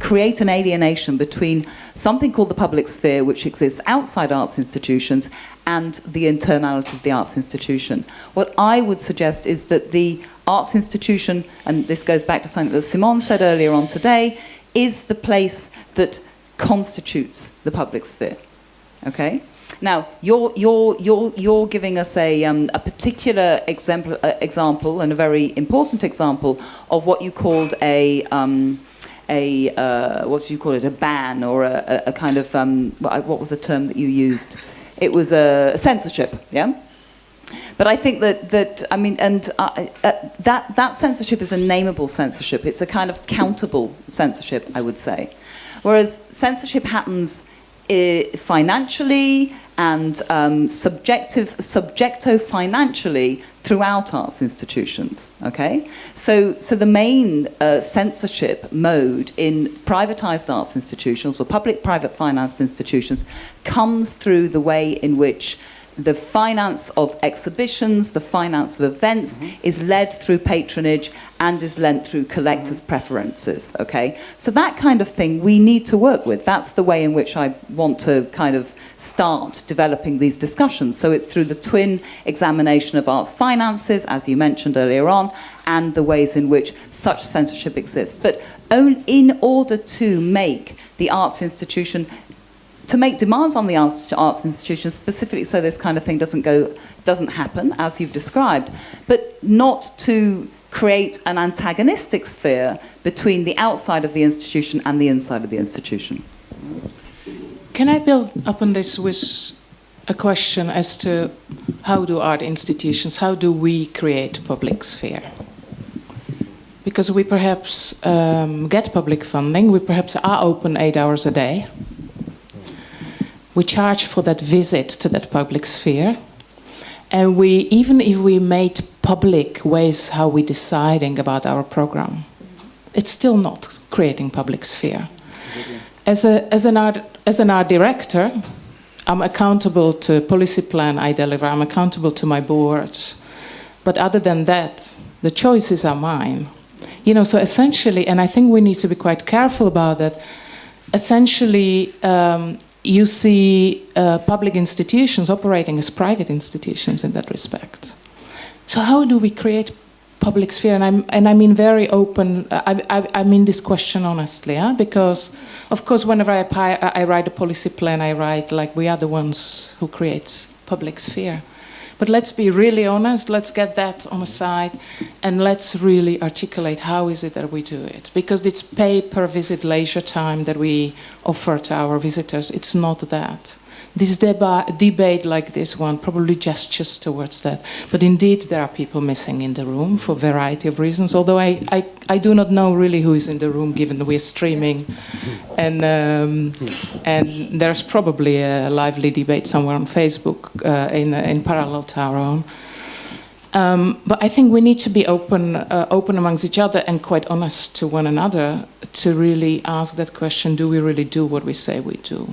create an alienation between something called the public sphere, which exists outside arts institutions, and the internalities of the arts institution. What I would suggest is that the arts institution, and this goes back to something that Simone said earlier on today, is the place that constitutes the public sphere. Okay. Now, you're giving us a particular example and a very important example of what you called a what do you call it? A ban or a kind of what was the term that you used? It was a censorship, yeah. But I think that I mean, and that censorship is a nameable censorship. It's a kind of countable censorship, I would say. Whereas censorship happens financially and subjecto-financially throughout arts institutions, okay? So the main censorship mode in privatized arts institutions or public-private financed institutions comes through the way in which the finance of exhibitions, the finance of events is led through patronage and is lent through collectors' preferences, okay? So that kind of thing we need to work with. That's the way in which I want to kind of start developing these discussions. So it's through the twin examination of arts finances, as you mentioned earlier on, and the ways in which such censorship exists. But in order to make the arts institution to make demands on the arts institutions specifically so this kind of thing doesn't happen, as you've described, but not to create an antagonistic sphere between the outside of the institution and the inside of the institution. Can I build upon this with a question as to how do art institutions, how do we create public sphere? Because we perhaps get public funding, we perhaps are open 8 hours a day. We charge for that visit to that public sphere. And even if we made public ways how we're deciding about our program, it's still not creating public sphere. As an art director, I'm accountable to policy plan I deliver. I'm accountable to my boards. But other than that, the choices are mine. So essentially, and I think we need to be quite careful about that, essentially you see public institutions operating as private institutions in that respect. So how do we create public sphere? And I mean very open, I mean this question honestly, because of course whenever I write a policy plan, I write like we are the ones who create public sphere. But let's be really honest, let's get that on the side, and let's really articulate how is it that we do it. Because it's pay-per-visit leisure time that we offer to our visitors. It's not that. This debate like this one probably gestures towards that. But indeed, there are people missing in the room for a variety of reasons, although I do not know really who is in the room, given that we're streaming. And there's probably a lively debate somewhere on Facebook in parallel to our own. But I think we need to be open amongst each other and quite honest to one another to really ask that question, do we really do what we say we do?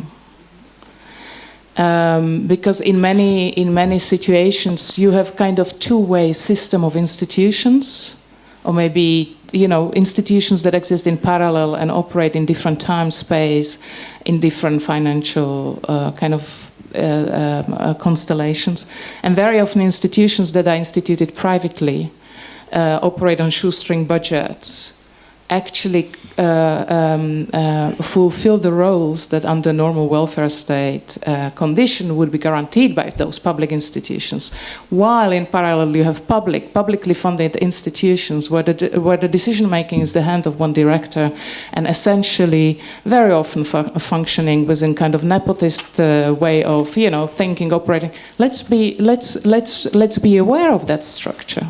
Because in many situations you have kind of two-way system of institutions, or maybe institutions that exist in parallel and operate in different time space, in different financial constellations, and very often institutions that are instituted privately operate on shoestring budgets, actually fulfill the roles that under normal welfare state condition would be guaranteed by those public institutions, while in parallel you have publicly funded institutions where the decision making is the hand of one director, and essentially very often functioning within kind of nepotist way of thinking, operating. Let's be aware of that structure.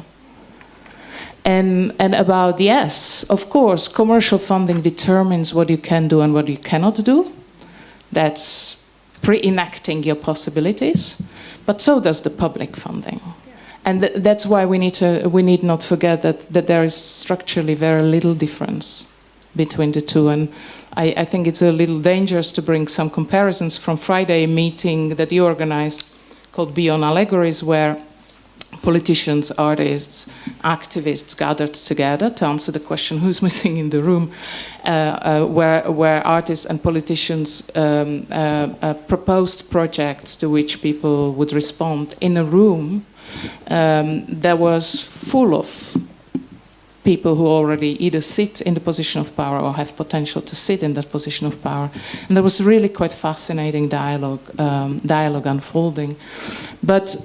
And about, yes, of course, commercial funding determines what you can do and what you cannot do. That's pre-enacting your possibilities. But so does the public funding. And that's why we need not forget that there is structurally very little difference between the two. And I think it's a little dangerous to bring some comparisons from Friday meeting that you organized called Beyond Allegories, where politicians, artists, activists gathered together to answer the question who's missing in the room, where artists and politicians proposed projects to which people would respond in a room that was full of people who already either sit in the position of power or have potential to sit in that position of power. And there was really quite fascinating dialogue unfolding. But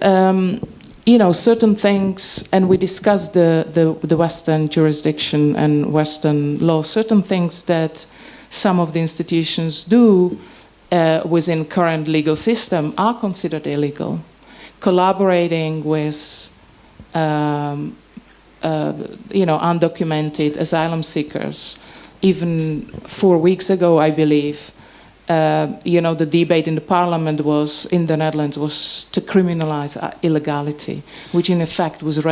certain things, and we discussed the Western jurisdiction and Western law, certain things that some of the institutions do within current legal system are considered illegal. Collaborating with undocumented asylum seekers. Even 4 weeks ago, I believe, the debate in the parliament in the Netherlands was to criminalize illegality, which in effect would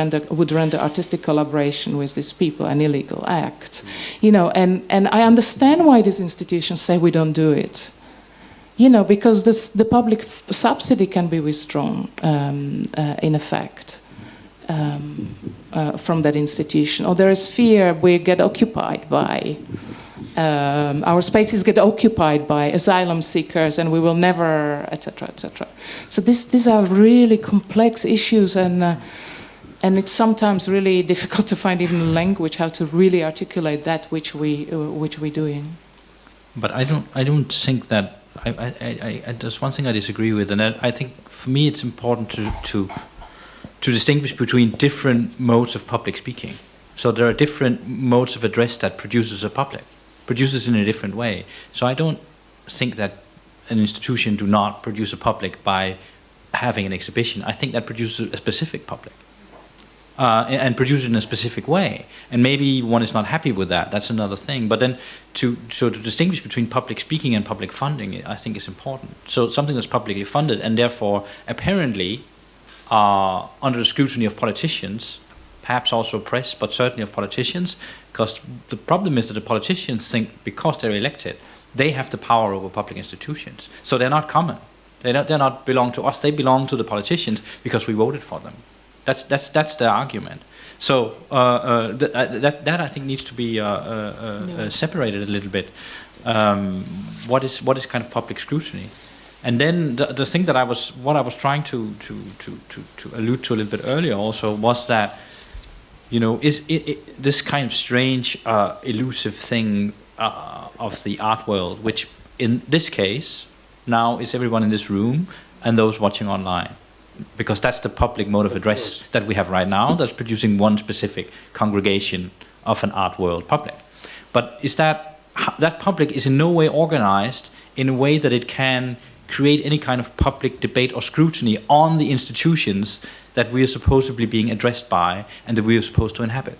render artistic collaboration with these people an illegal act. And I understand why these institutions say we don't do it. Because the public subsidy can be withdrawn, in effect, from that institution. Or there is fear we get occupied by. Our spaces get occupied by asylum seekers, and we will never, etc., etc. So these are really complex issues, and it's sometimes really difficult to find even language how to really articulate that which we're doing. But I don't think that. There's one thing I disagree with, and I think for me it's important to distinguish between different modes of public speaking. So there are different modes of address that produces in a different way. So I don't think that an institution do not produce a public by having an exhibition. I think that produces a specific public. And produce it in a specific way. And maybe one is not happy with that, that's another thing. But then to distinguish between public speaking and public funding, I think is important. So something that's publicly funded and therefore apparently under the scrutiny of politicians, perhaps also press, but certainly of politicians, because the problem is that the politicians think because they're elected, they have the power over public institutions. So they're not common. They're not belong to us. They belong to the politicians because we voted for them. That's their argument. So that I think needs to be separated a little bit. What is kind of public scrutiny? And then the thing that I was trying to allude to a little bit earlier also was that, you know, is this kind of strange elusive thing of the art world, which in this case now is everyone in this room and those watching online, because that's the public mode of address that we have right now, that's producing one specific congregation of an art world public. But is that public is in no way organized in a way that it can create any kind of public debate or scrutiny on the institutions that we are supposedly being addressed by and that we are supposed to inhabit.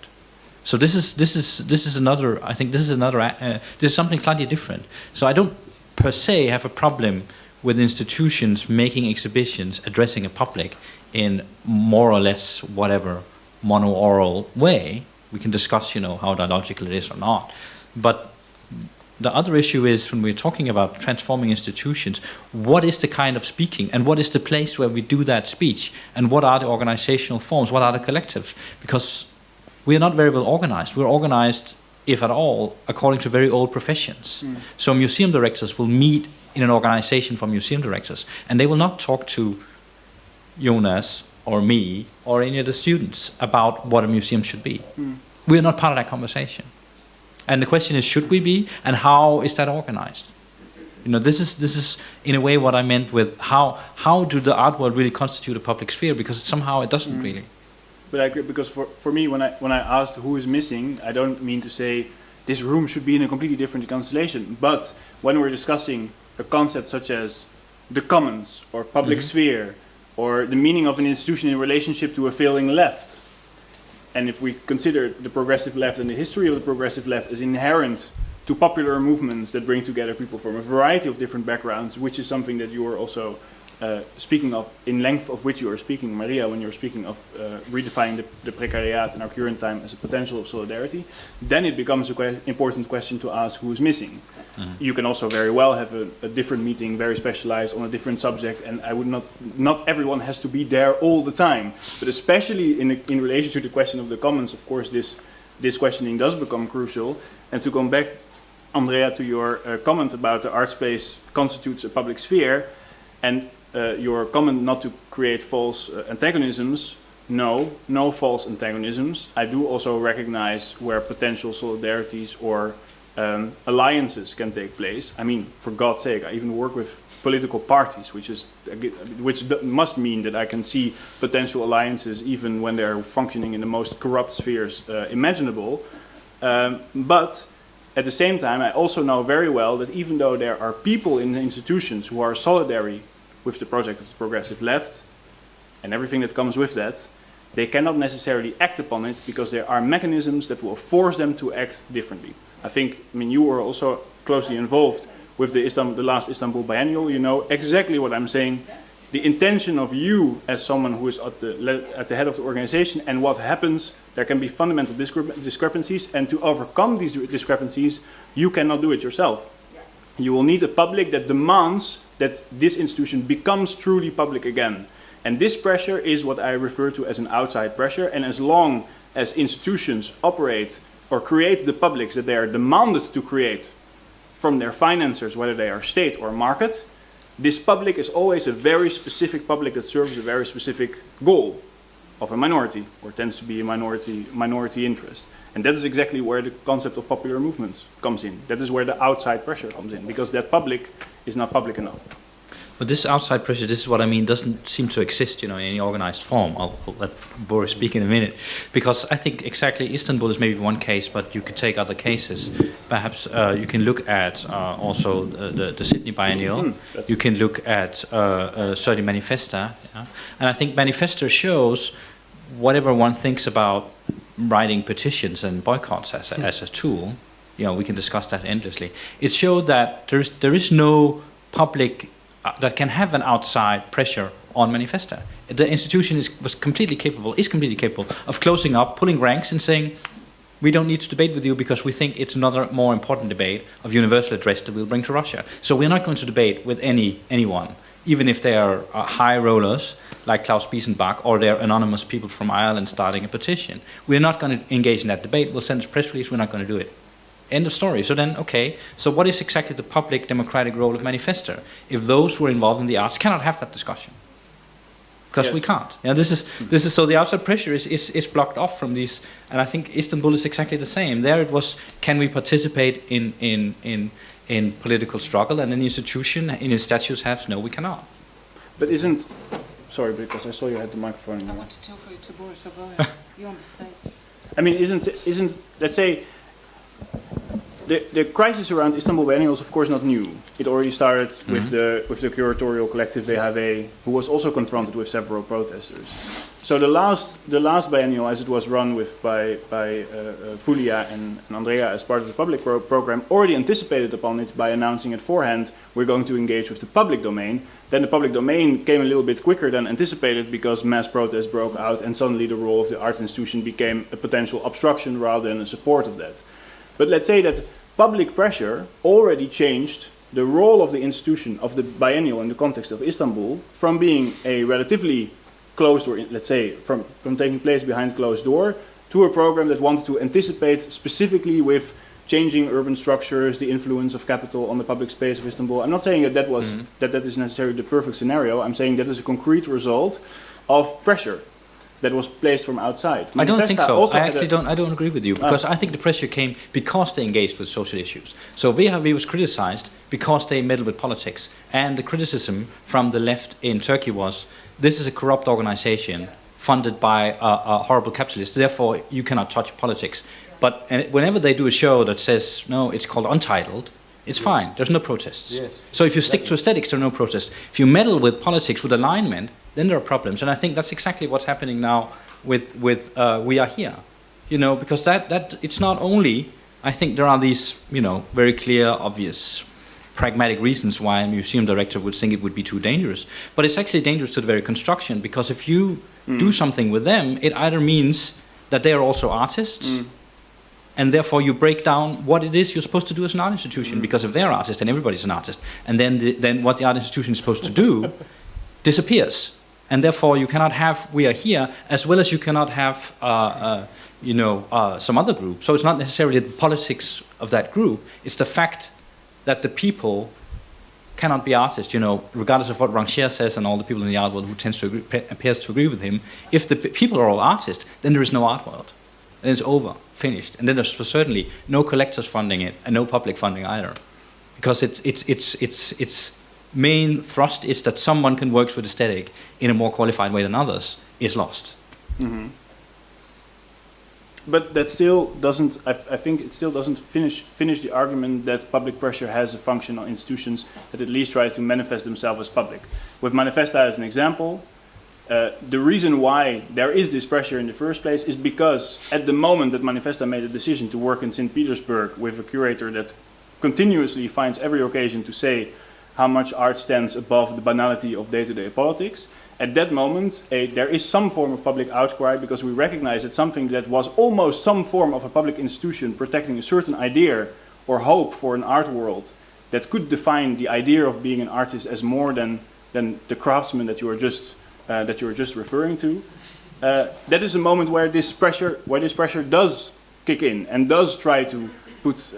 So this is another. I think this is something slightly different. So I don't per se have a problem with institutions making exhibitions addressing a public in more or less whatever mono-oral way. We can discuss, you know, how dialogical it is or not. But the other issue is when we're talking about transforming institutions, what is the kind of speaking and what is the place where we do that speech and what are the organizational forms, what are the collectives? Because we are not very well organized. We're organized, if at all, according to very old professions. So museum directors will meet in an organization for museum directors and they will not talk to Jonas or me or any of the students about what a museum should be. We're not part of that conversation. And the question is, should we be, and how is that organized? You know, this is in a way what I meant with how do the art world really constitute a public sphere, because somehow it doesn't really. But I agree, because for me, when I asked who is missing, I don't mean to say this room should be in a completely different constellation. But when we're discussing a concept such as the commons or public sphere or the meaning of an institution in relationship to a failing left, and if we consider the progressive left and the history of the progressive left as inherent to popular movements that bring together people from a variety of different backgrounds, which is something that you are also speaking of, in length of which you are speaking, Maria, when you're speaking of redefining the precariat in our current time as a potential of solidarity, then it becomes an important question to ask who is missing. You can also very well have a different meeting, very specialized on a different subject, and I would not everyone has to be there all the time, but especially in relation to the question of the commons, of course, this questioning does become crucial. And to come back, Andrea, to your comment about the art space constitutes a public sphere, and your comment not to create false antagonisms, no false antagonisms. I do also recognize where potential solidarities or alliances can take place. I mean, for God's sake, I even work with political parties, which must mean that I can see potential alliances even when they're functioning in the most corrupt spheres imaginable. But at the same time, I also know very well that even though there are people in the institutions who are solidary with the project of the progressive left and everything that comes with that, they cannot necessarily act upon it because there are mechanisms that will force them to act differently. I mean, you were also closely involved with the last Istanbul Biennial. You know exactly what I'm saying. The intention of you as someone who is at the head of the organization and what happens, there can be fundamental discrepancies, and to overcome these discrepancies, you cannot do it yourself. You will need a public that demands that this institution becomes truly public again. And this pressure is what I refer to as an outside pressure, and as long as institutions operate or create the publics that they are demanded to create from their financiers, whether they are state or market, this public is always a very specific public that serves a very specific goal of a minority, or tends to be a minority interest. And that is exactly where the concept of popular movements comes in. That is where the outside pressure comes in, because that public is not public enough. But this outside pressure, this is what I mean, doesn't seem to exist, you know, in any organized form. I'll let Boris speak in a minute, because I think exactly Istanbul is maybe one case, but you could take other cases. Perhaps you can look at also the Sydney Biennial. You can look at certainly Manifesto, yeah? And I think Manifesto shows whatever one thinks about writing petitions and boycotts as a tool. You know, we can discuss that endlessly. It showed that there is no public that can have an outside pressure on Manifesto. The institution is completely capable of closing up, pulling ranks and saying, we don't need to debate with you because we think it's another more important debate of universal address that we'll bring to Russia. So we're not going to debate with anyone, even if they are high rollers like Klaus Biesenbach, or they're anonymous people from Ireland starting a petition. We're not going to engage in that debate. We'll send a press release. We're not going to do it. End of story. So then, okay, so what is exactly the public democratic role of Manifesto if those who are involved in the arts cannot have that discussion? Because we can't. Yeah, this is so the outside pressure is blocked off from these, and I think Istanbul is exactly the same. There it was, can we participate in political struggle, and an institution in its statutes has, no, we cannot. But isn't, sorry, because I saw you had the microphone in I your want to tell for you to Boris, so go ahead. You're on the stage. I mean, isn't let's say, the crisis around Istanbul Biennial is of course not new. It already started with the curatorial collective who was also confronted with several protesters. So the last biennial, as it was run by Fulia and Andrea as part of the public program, already anticipated upon it by announcing it beforehand, we're going to engage with the public domain. Then the public domain came a little bit quicker than anticipated because mass protests broke out, and suddenly the role of the art institution became a potential obstruction rather than a support of that. But let's say that public pressure already changed the role of the institution of the biennial in the context of Istanbul from being a relatively closed, or let's say from taking place behind closed door, to a program that wanted to anticipate specifically with changing urban structures, the influence of capital on the public space of Istanbul. I'm not saying that that is necessarily the perfect scenario. I'm saying that is a concrete result of pressure that was placed from outside. I don't think so. I don't agree with you, because I think the pressure came because they engaged with social issues. So VHV was criticized because they meddled with politics, and the criticism from the left in Turkey was, this is a corrupt organization funded by a horrible capitalist, therefore you cannot touch politics. But whenever they do a show that says, no, it's called Untitled, it's fine, there's no protests. Yes. So if you stick to aesthetics, there are no protests. If you meddle with politics, with alignment, then there are problems. And I think that's exactly what's happening now with We Are Here. You know, because that it's not only, I think there are these, you know, very clear, obvious, pragmatic reasons why a museum director would think it would be too dangerous. But it's actually dangerous to the very construction, because if you do something with them, it either means that they are also artists, and therefore you break down what it is you're supposed to do as an art institution, because if they're artists, then everybody's an artist. And then what the art institution is supposed to do disappears. And therefore you cannot have We Are Here, as well as you cannot have some other group. So it's not necessarily the politics of that group, it's the fact that the people cannot be artists, you know, regardless of what Rancière says and all the people in the art world who appears to agree with him. If the people are all artists, then there is no art world. Then it's over, finished. And then there's certainly no collectors funding it, and no public funding either. Because its main thrust is that someone can work with aesthetic in a more qualified way than others is lost. Mm-hmm. But that still doesn't, I think it still doesn't finish the argument that public pressure has a function on institutions that at least try to manifest themselves as public. With Manifesto as an example, the reason why there is this pressure in the first place is because at the moment that Manifesto made a decision to work in St. Petersburg with a curator that continuously finds every occasion to say how much art stands above the banality of day-to-day politics, at that moment there is some form of public outcry, because we recognize that something that was almost some form of a public institution protecting a certain idea or hope for an art world that could define the idea of being an artist as more than the craftsman that you were just referring to. That is a moment where this pressure does kick in and does try to put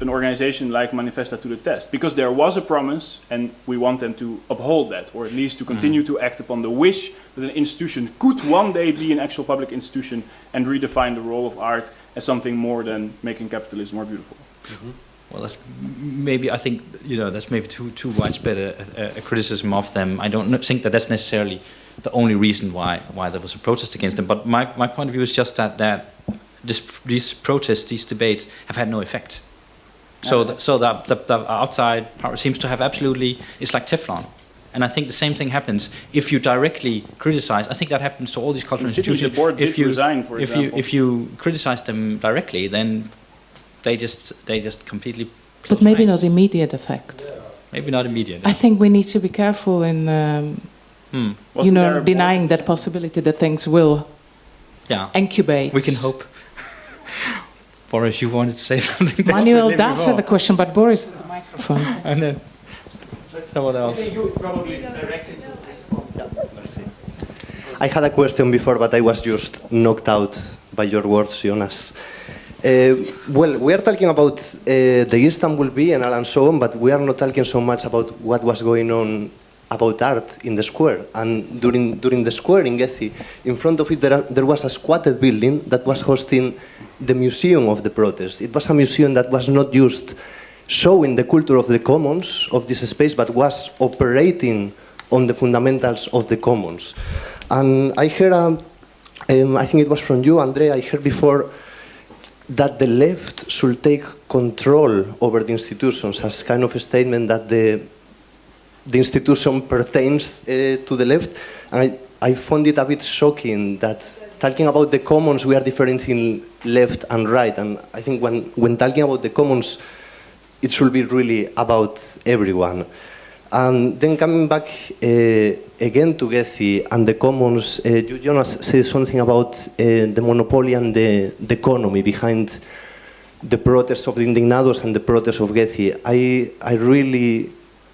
an organization like Manifesto to the test, because there was a promise and we want them to uphold that, or at least to continue to act upon the wish that an institution could one day be an actual public institution and redefine the role of art as something more than making capitalism more beautiful. Mm-hmm. Well, I think that's maybe too widespread a criticism of them. I don't think that's necessarily the only reason why there was a protest against them. But my point of view is just that these protests, these debates have had no effect. So the outside power seems to have absolutely, it's like Teflon. And I think the same thing happens if you directly criticize. I think that happens to all these cultural institutions. If you criticize them directly, then they just completely close. But maybe not immediate effects. Maybe not immediate. I think we need to be careful in denying that possibility that things will incubate. We can hope. Boris, you wanted to say something? Manuel does have a question, but Boris has a microphone. And then someone else. You probably directed to I had a question before, but I was just knocked out by your words, Jonas. Well, we are talking about the Istanbul Biennale and so on, but we are not talking so much about what was going on about art in the square. And during the square in Gezi, in front of it there was a squatted building that was hosting the museum of the protest. It was a museum that was not just showing the culture of the commons of this space, but was operating on the fundamentals of the commons. And I heard, I think it was from you, Andrea, I heard before that the left should take control over the institutions as kind of a statement that the institution pertains to the left. And I found it a bit shocking that talking about the commons, we are differentiating left and right. And I think when talking about the commons, it should be really about everyone. And then coming back again to Gezi and the commons, you, Jonas, said something about the monopoly and the economy behind the protests of the Indignados and the protests of Gezi. I really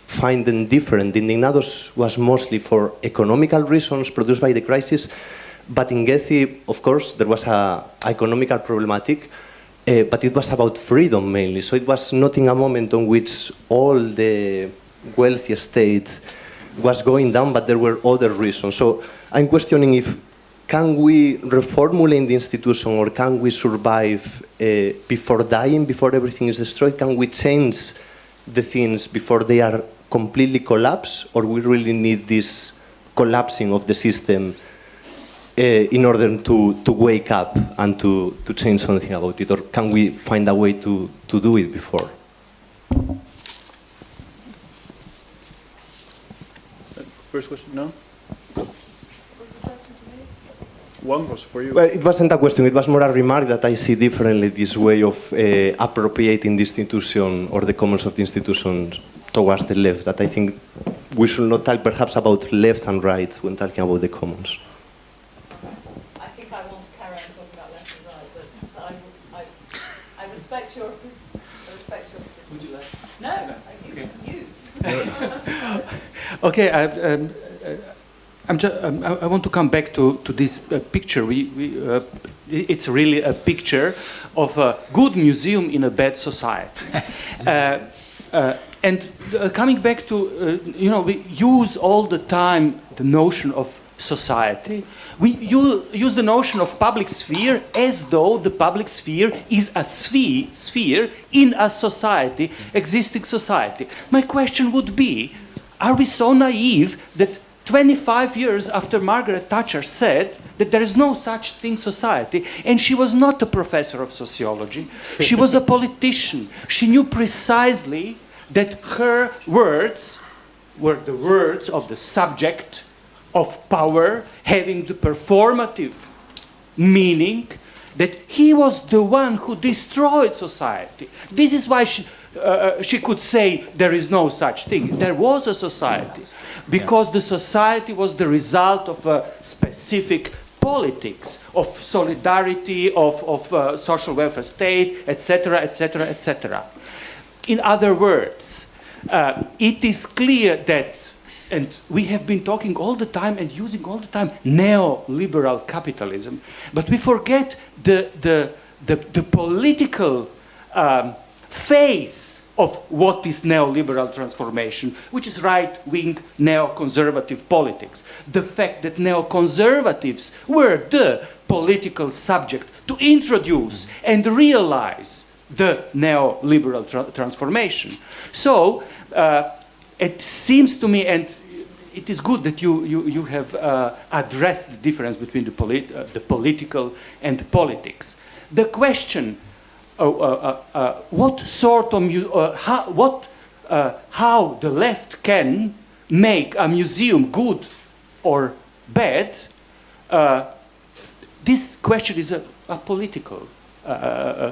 find them different. The Indignados was mostly for economical reasons produced by the crisis, but in Gezi, of course, there was an economical problematic, but it was about freedom mainly. So it was not in a moment on which all the wealthy state was going down, but there were other reasons. So I'm questioning if can we reformulate the institution, or can we survive before dying, before everything is destroyed? Can we change the things before they are completely collapsed, or we really need this collapsing of the system in order to wake up and to change something about it? Or can we find a way to do it before? First question, no? One was for you. Well, it wasn't a question, it was more a remark that I see differently this way of appropriating the institution or the commons of the institution towards the left, that I think we should not talk perhaps about left and right when talking about the commons. I think I want to carry on talking about left and right, but I respect your position. Would you like? No, I think you. Okay, I want to come back to this picture. It's really a picture of a good museum in a bad society. And coming back to, we use all the time the notion of society. We use the notion of public sphere as though the public sphere is a sphere in a society, existing society. My question would be, are we so naive that 25 years after Margaret Thatcher said that there is no such thing society, and she was not a professor of sociology, she was a politician. She knew precisely that her words were the words of the subject of power, having the performative meaning that he was the one who destroyed society. This is why she could say there is no such thing. There was a society, because the society was the result of a specific politics, of solidarity, of social welfare state, etc., etc., etc. In other words, it is clear that, and we have been talking all the time and using all the time neoliberal capitalism, but we forget the political phase of what is neoliberal transformation, which is right-wing neoconservative politics. The fact that neoconservatives were the political subject to introduce and realize the neoliberal transformation. So it seems to me, and it is good that you have addressed the difference between the political and the politics. The question, what sort of how the left can make a museum good or bad, this question is a political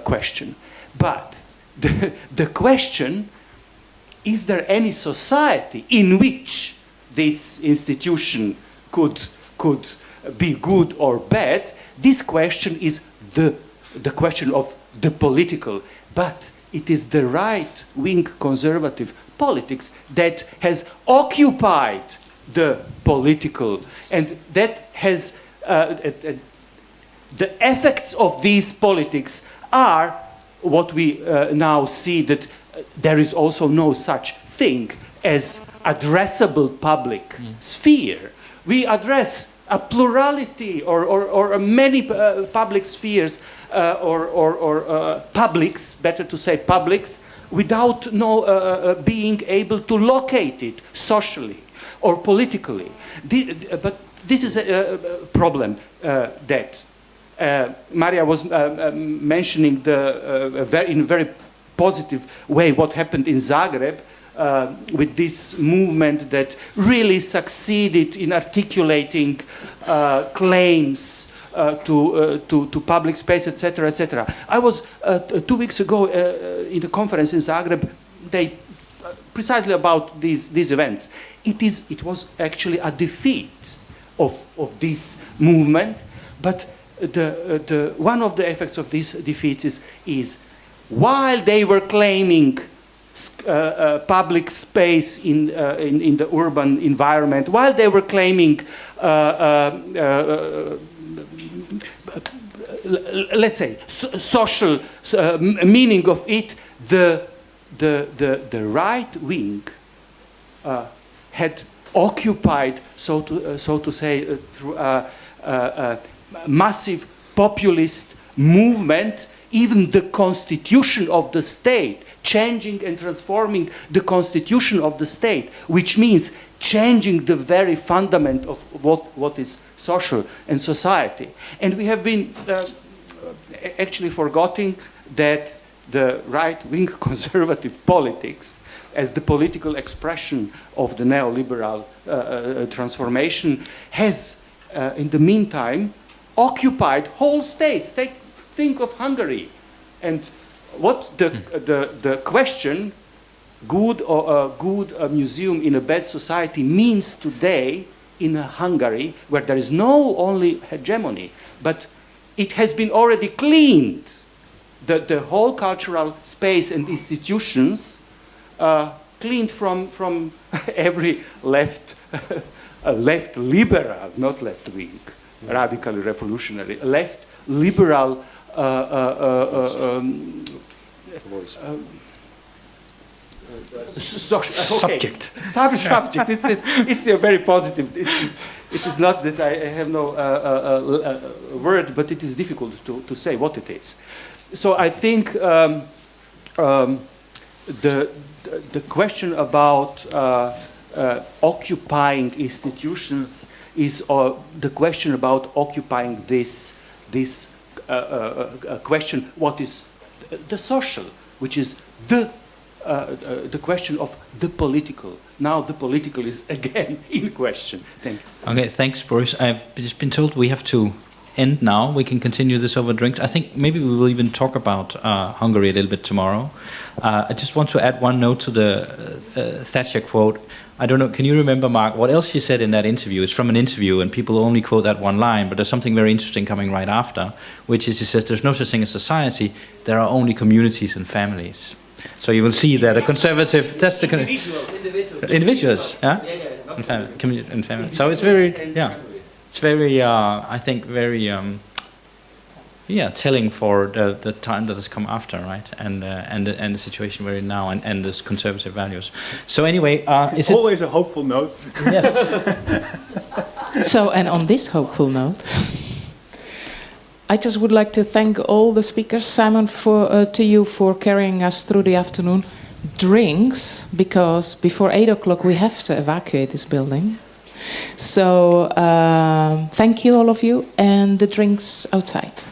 question. But the question, is there any society in which this institution could be good or bad? This question is the question of the political, but it is the right-wing conservative politics that has occupied the political, and that has the effects of these politics are what we now see, that there is also no such thing as addressable public sphere. We address a plurality or many public spheres or publics, better to say publics, without being able to locate it socially or politically. But this is a problem that Maria was mentioning in a very positive way what happened in Zagreb with this movement that really succeeded in articulating claims to public space, etc., etc. I was 2 weeks ago in a conference in Zagreb. Precisely about these events. It was actually a defeat of this movement, but one of the effects of these defeats is while they were claiming public space in the urban environment, while they were claiming let's say social meaning of it, the right wing had occupied, so to say, through a massive populist movement, even the constitution of the state, changing and transforming the constitution of the state, which means changing the very fundament of what is social and society. And we have been actually forgetting that the right-wing conservative politics, as the political expression of the neoliberal transformation, has, in the meantime, occupied whole states. Think of Hungary. And what the question, good museum in a bad society, means today in Hungary, where there is no only hegemony, but it has been already cleaned. The whole cultural space and institutions cleaned from every left liberal, not left wing, radically revolutionary, left liberal subject. Subject. It's a very positive. It is not that I have no word, but it is difficult to say what it is. So I think the question about occupying institutions is the question about occupying this question. What is the social, which is the question of the political. Now the political is again in question. Thank you. Okay, thanks, Boris. I've just been told we have to end now. We can continue this over drinks. I think maybe we will even talk about Hungary a little bit tomorrow. I just want to add one note to the Thatcher quote. I don't know, can you remember, Mark, what else she said in that interview? It's from an interview, and people only quote that one line, but there's something very interesting coming right after, which is she says there's no such thing as society, there are only communities and families. So you will see that a conservative, that's the individuals, yeah? And family. So it's very, it's very, I think, very, telling for the time that has come after, right? And the situation we're in now, and this conservative values. So anyway, is it always a hopeful note? Yes. So, and on this hopeful note, I just would like to thank all the speakers, Simon, to you for carrying us through the afternoon. Drinks, because before 8 o'clock we have to evacuate this building. So thank you, all of you, and the drinks outside.